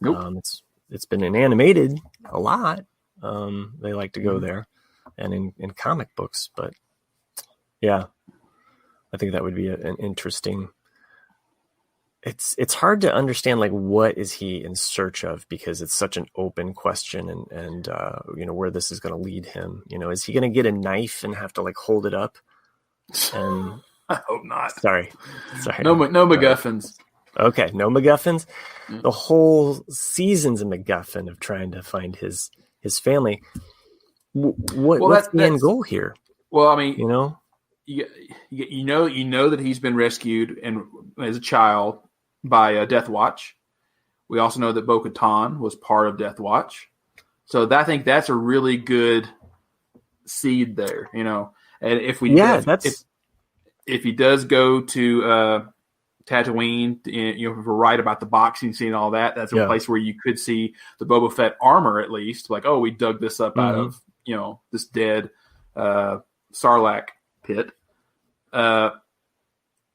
Nope. It's been animated a lot. They like to go there, and in comic books, but yeah, I think that would be an interesting. It's hard to understand, like, what is he in search of, because it's such an open question, and where this is going to lead him. Is he going to get a knife and have to like hold it up? And I hope not. Sorry. No MacGuffins. Okay, no MacGuffins. The whole season's a MacGuffin of trying to find his family. What's the end goal here? Well, I mean, you know that he's been rescued and as a child by Death Watch. We also know that Bo-Katan was part of Death Watch, so I think that's a really good seed there. And if he does go to Tatooine, if we're right about the boxing scene and all that, that's a place where you could see the Boba Fett armor at least. Like, oh, we dug this up out of this dead Sarlacc pit. But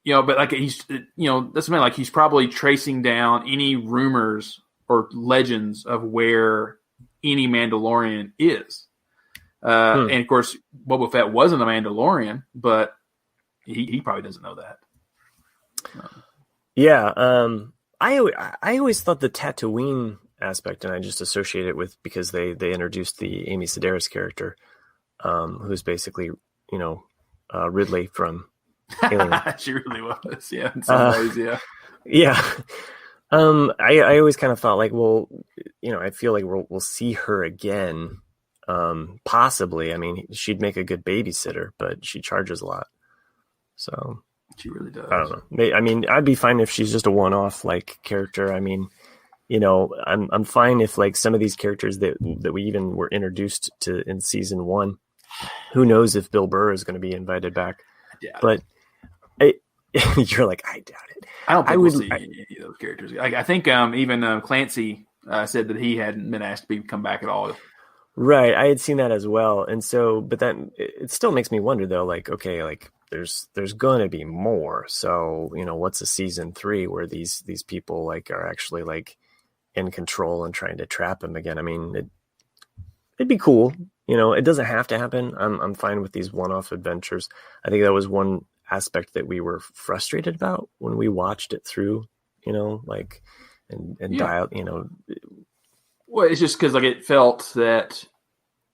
like he's that's something like he's probably tracing down any rumors or legends of where any Mandalorian is. And of course, Boba Fett wasn't a Mandalorian, but he probably doesn't know that. I always thought the Tatooine aspect, and I just associate it with because they introduced the Amy Sedaris character, who's basically Ridley from Alien. She really was, yeah. In some ways, yeah. Yeah. I always kind of thought like, well, I feel like we'll see her again, possibly. I mean, she'd make a good babysitter, but she charges a lot, so. She really does. I don't know. I mean, I'd be fine if she's just a one-off like character. I mean, I'm fine if like some of these characters that we even were introduced to in season 1. Who knows if Bill Burr is going to be invited back? But you're like, I doubt it. I don't think we'll see any of those characters. I think even Clancy said that he hadn't been asked to come back at all. Right, I had seen that as well, and so, but that it still makes me wonder though. Like, okay, like. There's going to be more. So, what's a season 3 where these people like are actually like in control and trying to trap him again? I mean, it'd be cool. It doesn't have to happen. I'm fine with these one-off adventures. I think that was one aspect that we were frustrated about when we watched it through, like, and dial, Well, it's just because like it felt that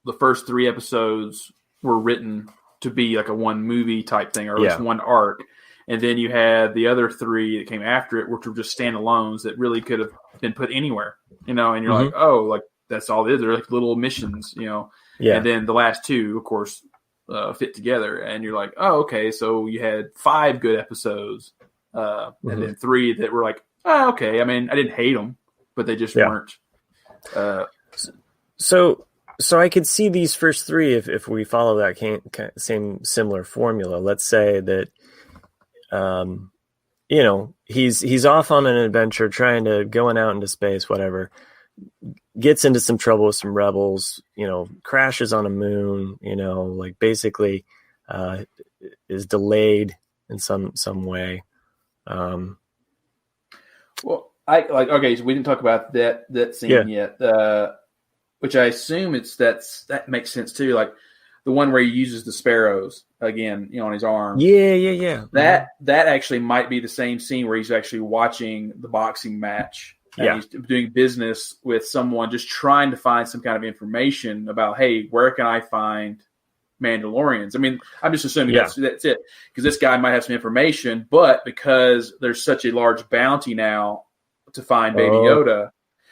the first 3 episodes were written to be like a one movie type thing, or at least one arc. And then you had the other 3 that came after it, which were just standalones that really could have been put anywhere, and you're like, oh, like that's all it is. They're like little missions, And then the last 2, of course, fit together, and you're like, oh, okay. So you had 5 good episodes, and then 3 that were like, oh, okay. I mean, I didn't hate them, but they just weren't. So I could see these first 3 if we follow that same similar formula. Let's say that, he's off on an adventure, going out into space, whatever, gets into some trouble with some rebels, crashes on a moon, like basically is delayed in some way. Well, okay, so we didn't talk about that scene yet. Which I assume that makes sense too. Like the one where he uses the sparrows again, on his arm. Yeah. That actually might be the same scene where he's actually watching the boxing match and he's doing business with someone, just trying to find some kind of information about, hey, where can I find Mandalorians? I mean, I'm just assuming that's it, because this guy might have some information, but because there's such a large bounty now to find Baby Yoda,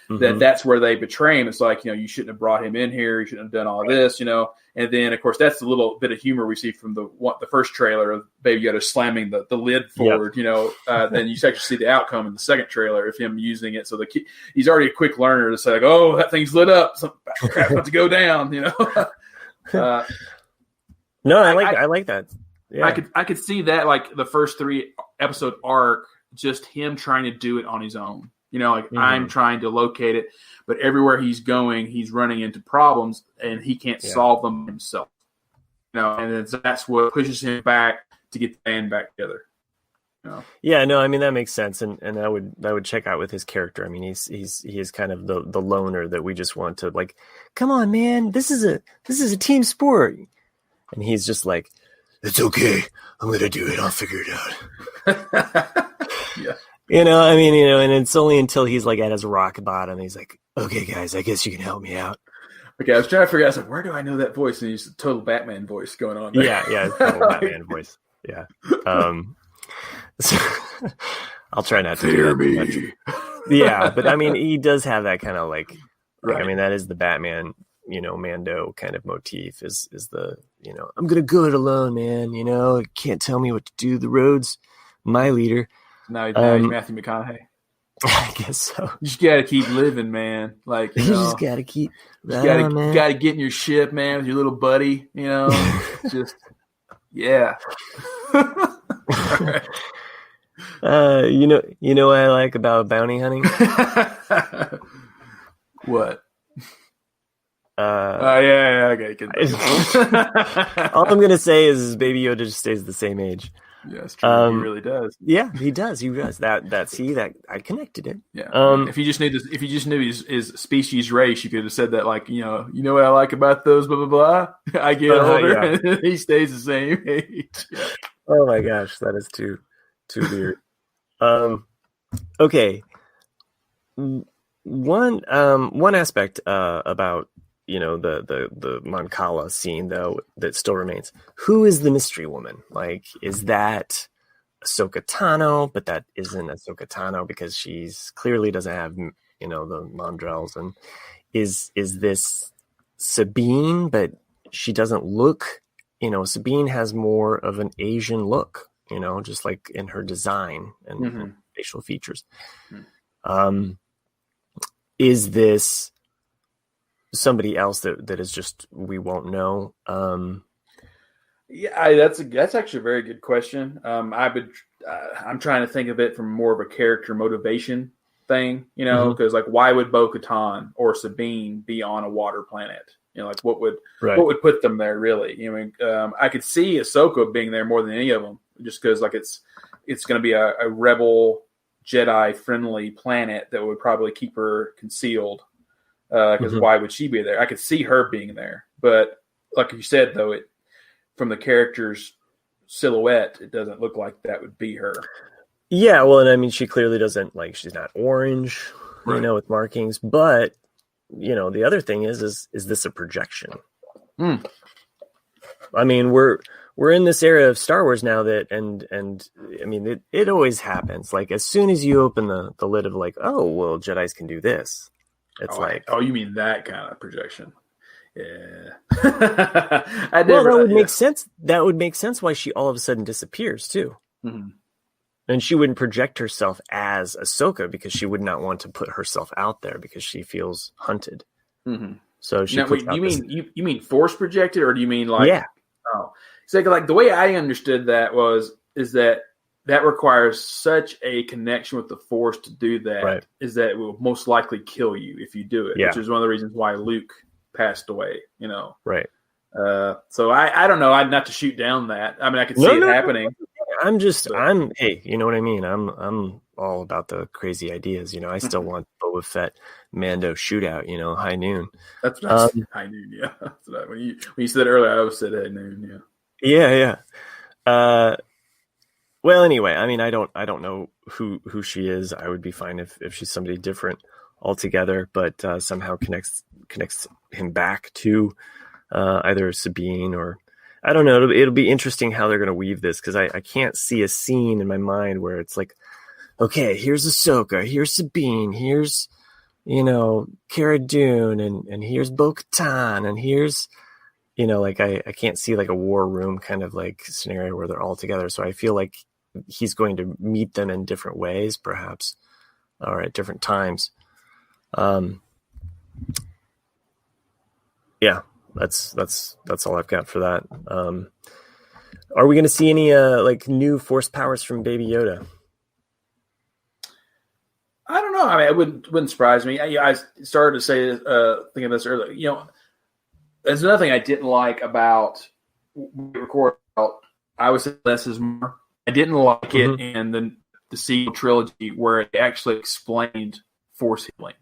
that's where they betray him. It's like, you shouldn't have brought him in here. You shouldn't have done all this, And then, of course, that's a little bit of humor we see from the first trailer of Baby Yoda slamming the lid forward, Then you actually see the outcome in the second trailer of him using it. So he's already a quick learner to say, like, oh, that thing's lit up. Some crap's about to go down, No, I like that. Yeah. I could see that, like the first 3 episode arc, just him trying to do it on his own. I'm trying to locate it, but everywhere he's going, he's running into problems, and he can't solve them himself. And that's what pushes him back to get the band back together. Yeah, no, I mean, that makes sense, and that would check out with his character. I mean, he is kind of the loner that we just want to, like, come on, man, this is a team sport, and he's just like, it's okay, I'm gonna do it, I'll figure it out. Yeah. I mean, and it's only until he's like at his rock bottom, he's like, okay, guys, I guess you can help me out. Okay, I was trying to figure out, I was like, where do I know that voice? And he's a total Batman voice going on there. Yeah, total Batman voice. Yeah. So, I'll try not to fear do that me. Yeah, but I mean, he does have that kind of like, right. I mean, that is the Batman, Mando kind of motif is the, I'm going to go it alone, man. You can't tell me what to do. The road's my leader. Now he's Matthew McConaughey. I guess so. You just got to keep living, man. Like, you just got to keep. You got to get in your ship, man, with your little buddy. Just yeah. Right. What I like about bounty hunting? What? Yeah, okay. All I'm gonna say is Baby Yoda just stays the same age. Yeah, it's true. He really does. Yeah, he does. He does. That I connected it. Yeah. If you just knew his species race, you could have said that, like, you know what I like about those blah blah blah. I get older, and he stays the same age. Yeah. Oh my gosh, that is too weird. Okay. One aspect about the Mon-Cala scene, though, that still remains. Who is the mystery woman? Like, is that Ahsoka Tano? But that isn't Ahsoka Tano because she's clearly doesn't have the Mondrels. And is this Sabine? But she doesn't look. Sabine has more of an Asian look. Just like in her design and facial features. Is this somebody else that is just we won't know? Yeah, that's actually a very good question. I'm trying to think of it from more of a character motivation thing, because like, why would Bo-Katan or Sabine be on a water planet? Like what would put them there really? I could see Ahsoka being there more than any of them, just because like it's going to be a rebel Jedi friendly planet that would probably keep her concealed. Because why would she be there? I could see her being there, but like you said, though, from the character's silhouette, it doesn't look like that would be her. Yeah, well, and I mean, she clearly doesn't, like, she's not orange, with markings. But the other thing is this a projection? I mean, we're in this era of Star Wars now that, and I mean, it always happens. Like, as soon as you open the lid of like, oh, well, Jedis can do this. It's you mean that kind of projection? Yeah. That would make sense. That would make sense why she all of a sudden disappears too. Mm-hmm. And she wouldn't project herself as Ahsoka because she would not want to put herself out there because she feels hunted. Mm-hmm. So she. Now, wait, you mean force projected, or do you mean like? Yeah. Oh, so like the way I understood that is that requires such a connection with the Force to do that, is that it will most likely kill you if you do it, which is one of the reasons why Luke passed away, Right. So I don't know. I'm not to shoot down that. I mean, I could see it happening. Hey, you know what I mean? I'm all about the crazy ideas. I still want Boba Fett Mando shootout, high noon. That's high noon. Yeah. That's what when you said it earlier, I always said high noon. Yeah. Yeah. Well, anyway, I mean, I don't know who she is. I would be fine if she's somebody different altogether, but somehow connects him back to either Sabine or I don't know. It'll be interesting how they're going to weave this because I can't see a scene in my mind where it's like, okay, here's Ahsoka, here's Sabine, here's Cara Dune, and here's Bo-Katan, and here's like I can't see like a war room kind of like scenario where they're all together. So I feel like he's going to meet them in different ways, perhaps, or at different times. Yeah, that's all I've got for that. Are we going to see any like new force powers from Baby Yoda? I don't know. I mean, it wouldn't surprise me. I started to say thinking of this earlier. There's another thing I didn't like about record. I would say less is more. I didn't like it in the sequel trilogy where it actually explained force healing.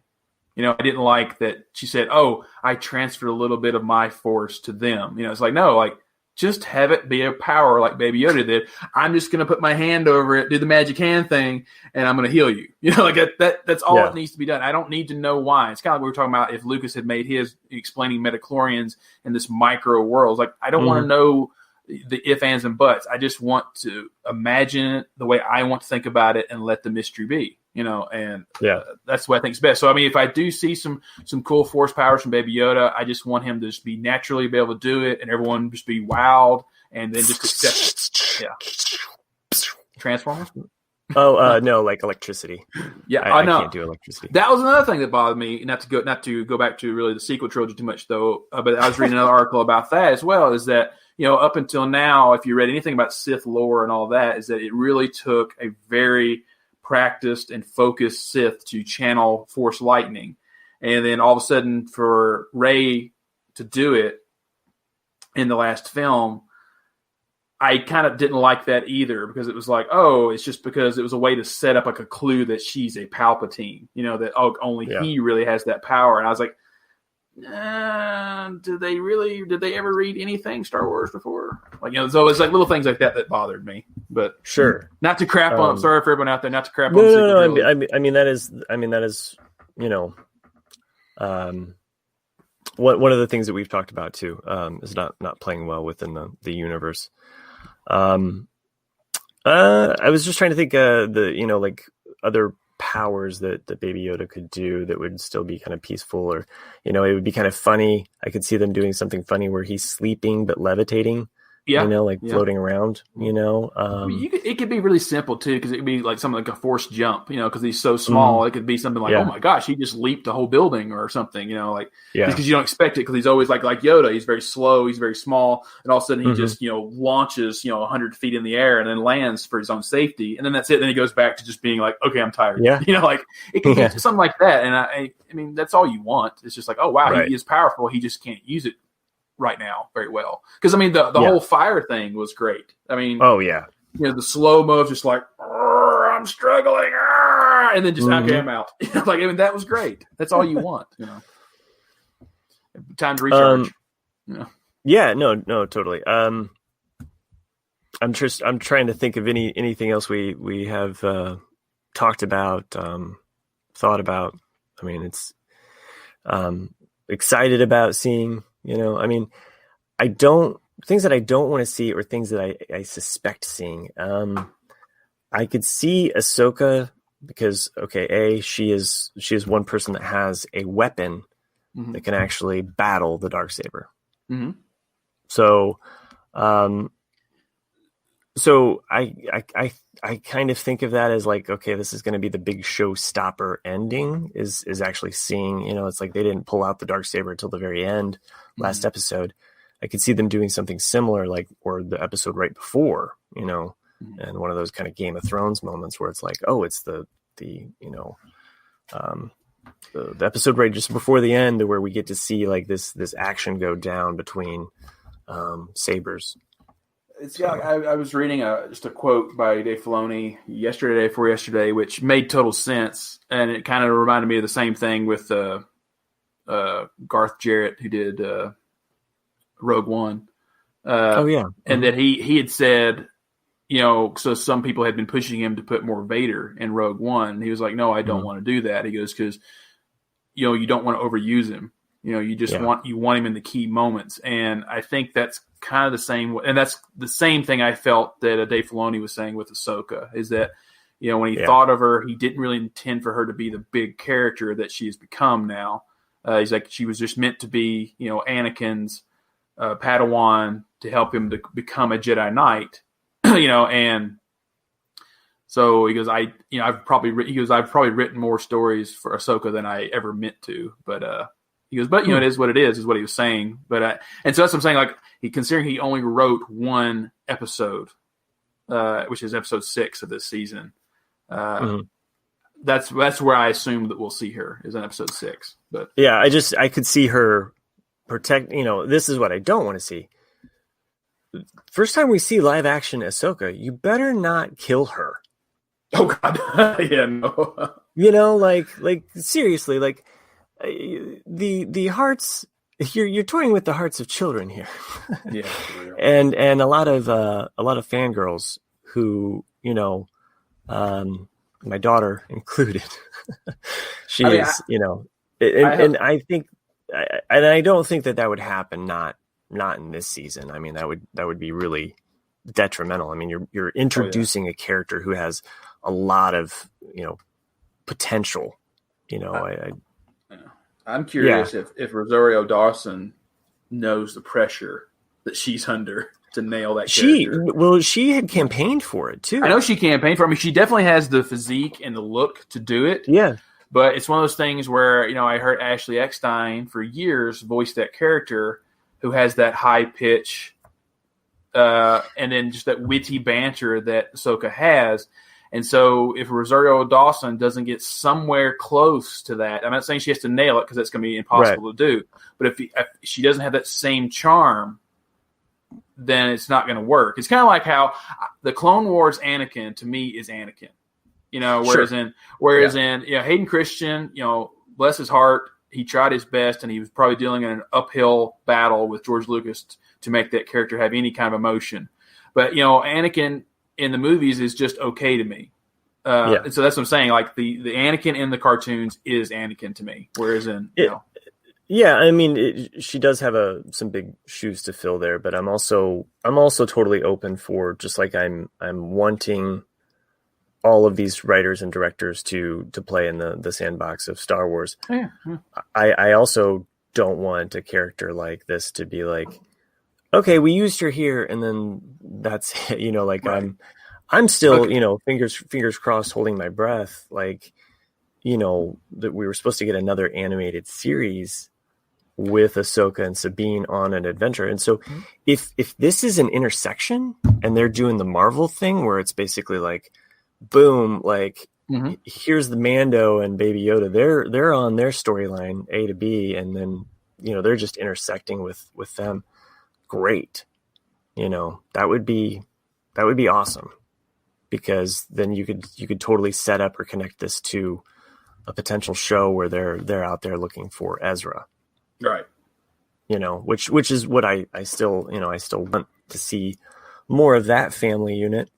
I didn't like that she said, "Oh, I transferred a little bit of my force to them." It's like, no, like just have it be a power like Baby Yoda did. I'm just going to put my hand over it, do the magic hand thing, and I'm going to heal you. Like that's all it needs to be done. I don't need to know why. It's kind of like we were talking about if Lucas had made his explaining midichlorians in this micro world. Like I don't want to know the ifs, ands, and buts. I just want to imagine it the way I want to think about it and let the mystery be. And that's what I think is best. So, I mean, if I do see some cool force powers from Baby Yoda, I just want him to just be naturally be able to do it and everyone just be wowed and then just accept it. Yeah. Transformers? Oh, no, like electricity. Yeah, I know. I can't do electricity. That was another thing that bothered me, not to go back to really the sequel trilogy too much, though, but I was reading another article about that as well, is that, up until now, if you read anything about Sith lore and all that, is that it really took a very practiced and focused Sith to channel Force lightning. And then all of a sudden for Rey to do it in the last film, I kind of didn't like that either because it was like, oh, it's just because it was a way to set up like a clue that she's a Palpatine, that only he really has that power. And I was like, did they ever read anything Star Wars before? Like, so it's like little things like that bothered me. But sure, not to crap on. Sorry for everyone out there, not to crap on. No. I mean that is one of the things that we've talked about too is not playing well within the universe. I was just trying to think like other powers that Baby Yoda could do that would still be kind of peaceful, or it would be kind of funny. I could see them doing something funny where he's sleeping but levitating. Floating around, it could be really simple too, because it could be like something like a forced jump, because he's so small. It could be something like, oh my gosh, he just leaped the whole building or something, because you don't expect it, because he's always like Yoda. He's very slow, he's very small, and all of a sudden he just, launches, 100 feet in the air and then lands for his own safety. And then that's it. Then he goes back to just being like, okay, I'm tired. It could be something like that. And I mean, that's all you want. It's just like, oh wow, he is powerful. He just can't use it right now very well, because I mean the whole fire thing was great. I mean, the slow mo, just like I'm struggling, and then just okay, I'm out. That was great. That's all you want, Time to recharge. Yeah, no, totally. I'm trying to think of anything else we have talked about, thought about. I mean, it's excited about seeing. Things that I don't want to see, or things that I suspect seeing. I could see Ahsoka because, she is one person that has a weapon that can actually battle the Darksaber. Mm-hmm. So I kind of think of that as like, okay, this is going to be the big showstopper ending is actually seeing, it's like they didn't pull out the Darksaber until the very end last episode. I could see them doing something similar, or the episode right before, and one of those kind of Game of Thrones moments where it's like, oh, it's the episode right just before the end where we get to see like this action go down between sabers. I was reading just a quote by Dave Filoni yesterday, which made total sense, and it kind of reminded me of the same thing with Garth Jarrett, who did Rogue One. And that he had said, so some people had been pushing him to put more Vader in Rogue One. And he was like, no, I don't want to do that. He goes, because, you don't want to overuse him. You just want him in the key moments. And I think that's kind of the same. And that's the same thing I felt that Dave Filoni was saying with Ahsoka, is that, when he thought of her, he didn't really intend for her to be the big character that she has become now. He's like, she was just meant to be, Anakin's Padawan to help him to become a Jedi Knight. And so he goes, I've probably written more stories for Ahsoka than I ever meant to, but he goes, but it is what it is what he was saying. But and so that's what I'm saying. Like, considering he only wrote one episode, which is episode 6 of this season, that's where I assume that we'll see her, is in episode 6. But yeah, I could see her protect. This is what I don't want to see. First time we see live action Ahsoka, you better not kill her. Oh God, yeah, no. Like seriously, like the hearts. You're toying with the hearts of children here. Yeah, for real. and a lot of fangirls who, my daughter included. She is, I think, and I don't think that would happen. Not in this season. I mean, that would be really detrimental. I mean, you're introducing a character who has a lot of, potential. I'm curious if Rosario Dawson knows the pressure that she's under to nail that character. She had campaigned for it too. I know she campaigned for it. I mean, she definitely has the physique and the look to do it. Yeah. But it's one of those things where, I heard Ashley Eckstein for years voice that character, who has that high pitch, and then just that witty banter that Ahsoka has. And so if Rosario Dawson doesn't get somewhere close to that, I'm not saying she has to nail it because that's going to be impossible to do. But if she doesn't have that same charm, then it's not going to work. It's kind of like how the Clone Wars Anakin, to me, is Anakin. Whereas in Hayden Christian, bless his heart, he tried his best, and he was probably dealing in an uphill battle with George Lucas to make that character have any kind of emotion. But, Anakin in the movies is just okay to me. And so that's what I'm saying. Like, the Anakin in the cartoons is Anakin to me. Whereas yeah, I mean, she does have some big shoes to fill there, but I'm also totally open for, just like I'm wanting all of these writers and directors to play in the sandbox of Star Wars. Yeah. I also don't want a character like this to be like, okay, we used her here, and then that's it. Right. I'm still, fingers crossed, holding my breath. Like, that we were supposed to get another animated series with Ahsoka and Sabine on an adventure. And so if this is an intersection and they're doing the Marvel thing where it's basically like, boom, like, here's the Mando and Baby Yoda. They're on their storyline A to B, and then, they're just intersecting with them. Great. That would be awesome, because then you could totally set up or connect this to a potential show where they're out there looking for Ezra. Right. Which is what I still want to see more of that family unit.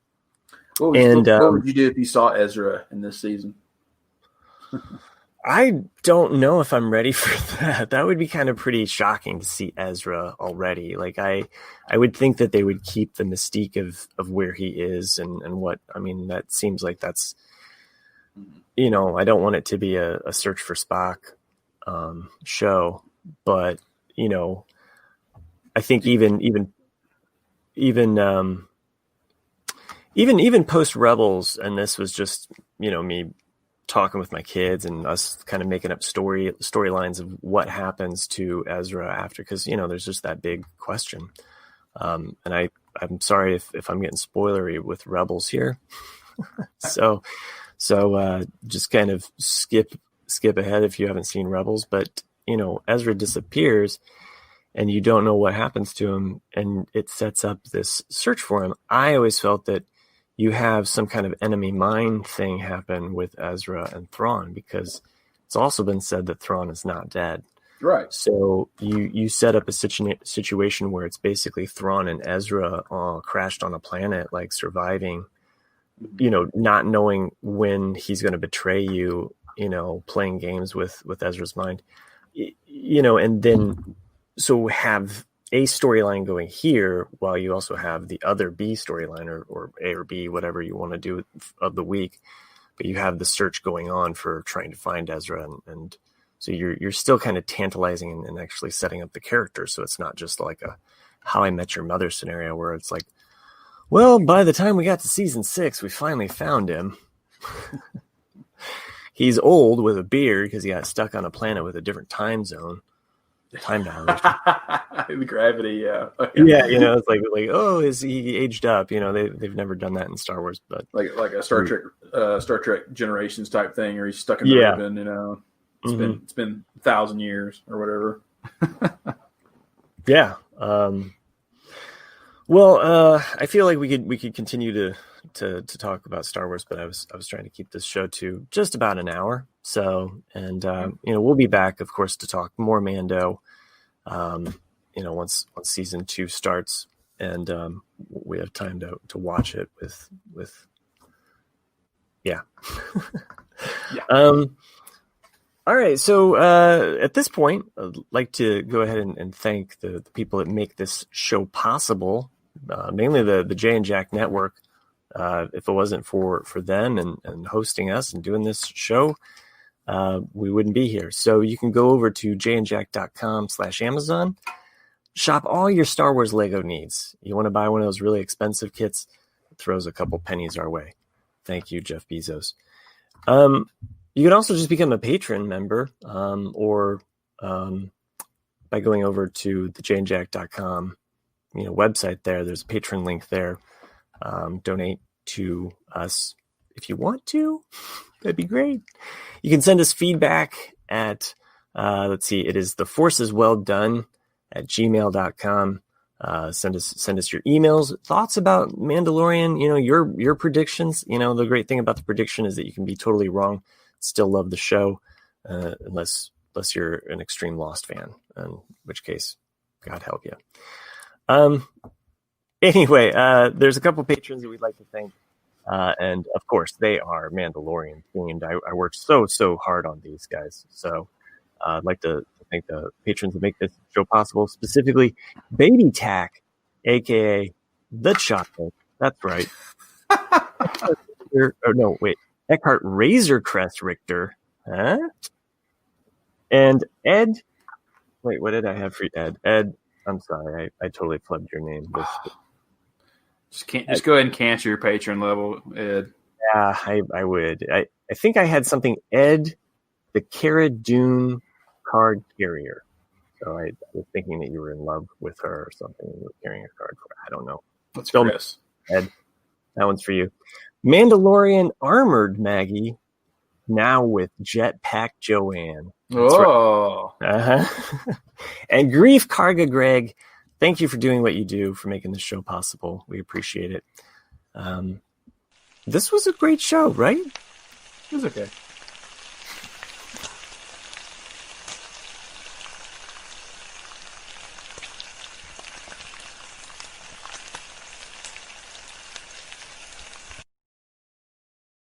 What would you do if you saw Ezra in this season? I don't know if I'm ready for that. That would be kind of pretty shocking to see Ezra already. Like, I would think that they would keep the mystique of where he is and what, I mean, that seems like that's, I don't want it to be a Search for Spock show, but, I think even post Rebels, and this was just, me talking with my kids and us kind of making up storylines of what happens to Ezra after, because, there's just that big question. And I'm sorry if I'm getting spoilery with Rebels here. so just kind of skip ahead if you haven't seen Rebels, but, Ezra disappears and you don't know what happens to him, and it sets up this search for him. I always felt that you have some kind of enemy mine thing happen with Ezra and Thrawn, because it's also been said that Thrawn is not dead. Right. So you set up a situation where it's basically Thrawn and Ezra crashed on a planet, like surviving, not knowing when he's going to betray you, playing games with Ezra's mind, and then so have a storyline going here while you also have the other B storyline or A or B, whatever you want to do of the week. But you have the search going on for trying to find Ezra. And so you're still kind of tantalizing and actually setting up the character. So it's not just like a How I Met Your Mother scenario where it's like, well, by the time we got to season 6, we finally found him. He's old with a beard because he got stuck on a planet with a different time dilation. The gravity, yeah. Yeah, it's like oh, is he aged up? They've never done that in Star Wars, but like a Star Trek Generations type thing, or he's stuck in the ribbon. It's been 1,000 years or whatever. Yeah. Well, I feel like we could continue to talk about Star Wars, but I was trying to keep this show to just about an hour. So, and we'll be back, of course, to talk more Mando. Once season 2 starts, and we have time to watch it with. Yeah. Yeah. All right. So at this point, I'd like to go ahead and thank the people that make this show possible, mainly the Jay and Jack Network. If it wasn't for them and hosting us and doing this show, we wouldn't be here. So you can go over to jayandjack.com/Amazon, shop all your Star Wars Lego needs. You want to buy one of those really expensive kits, it throws a couple pennies our way. Thank you, Jeff Bezos. You can also just become a patron member, or by going over to the jayandjack.com website there. There's a patron link there. Donate to us if you want to. That'd be great. You can send us feedback at, it is theforceswelldone@gmail.com. Send us your emails, thoughts about Mandalorian, your predictions. The great thing about the prediction is that you can be totally wrong, still love the show, unless you're an extreme Lost fan, in which case, God help you. Anyway, there's a couple patrons that we'd like to thank. And of course, they are Mandalorian themed. I worked so hard on these guys. So I'd like to thank the patrons that make this show possible, specifically Baby Tack, a.k.a. The Chocolate. That's right. Eckhart Razor Crest Richter. Huh? And Ed. Wait, what did I have for you, Ed? Ed, I'm sorry. I totally flubbed your name. Just go ahead and cancel your patron level, Ed. Yeah, I would. I think I had something, Ed, the Cara Dune card carrier. So I was thinking that you were in love with her or something. You were carrying a card for her. I don't know. That's Chris. Ed, that one's for you. Mandalorian Armored Maggie, now with Jetpack Joanne. That's right. Uh-huh. And Grief Karga Greg, thank you for doing what you do, for making this show possible. We appreciate it. This was a great show, right? It was okay.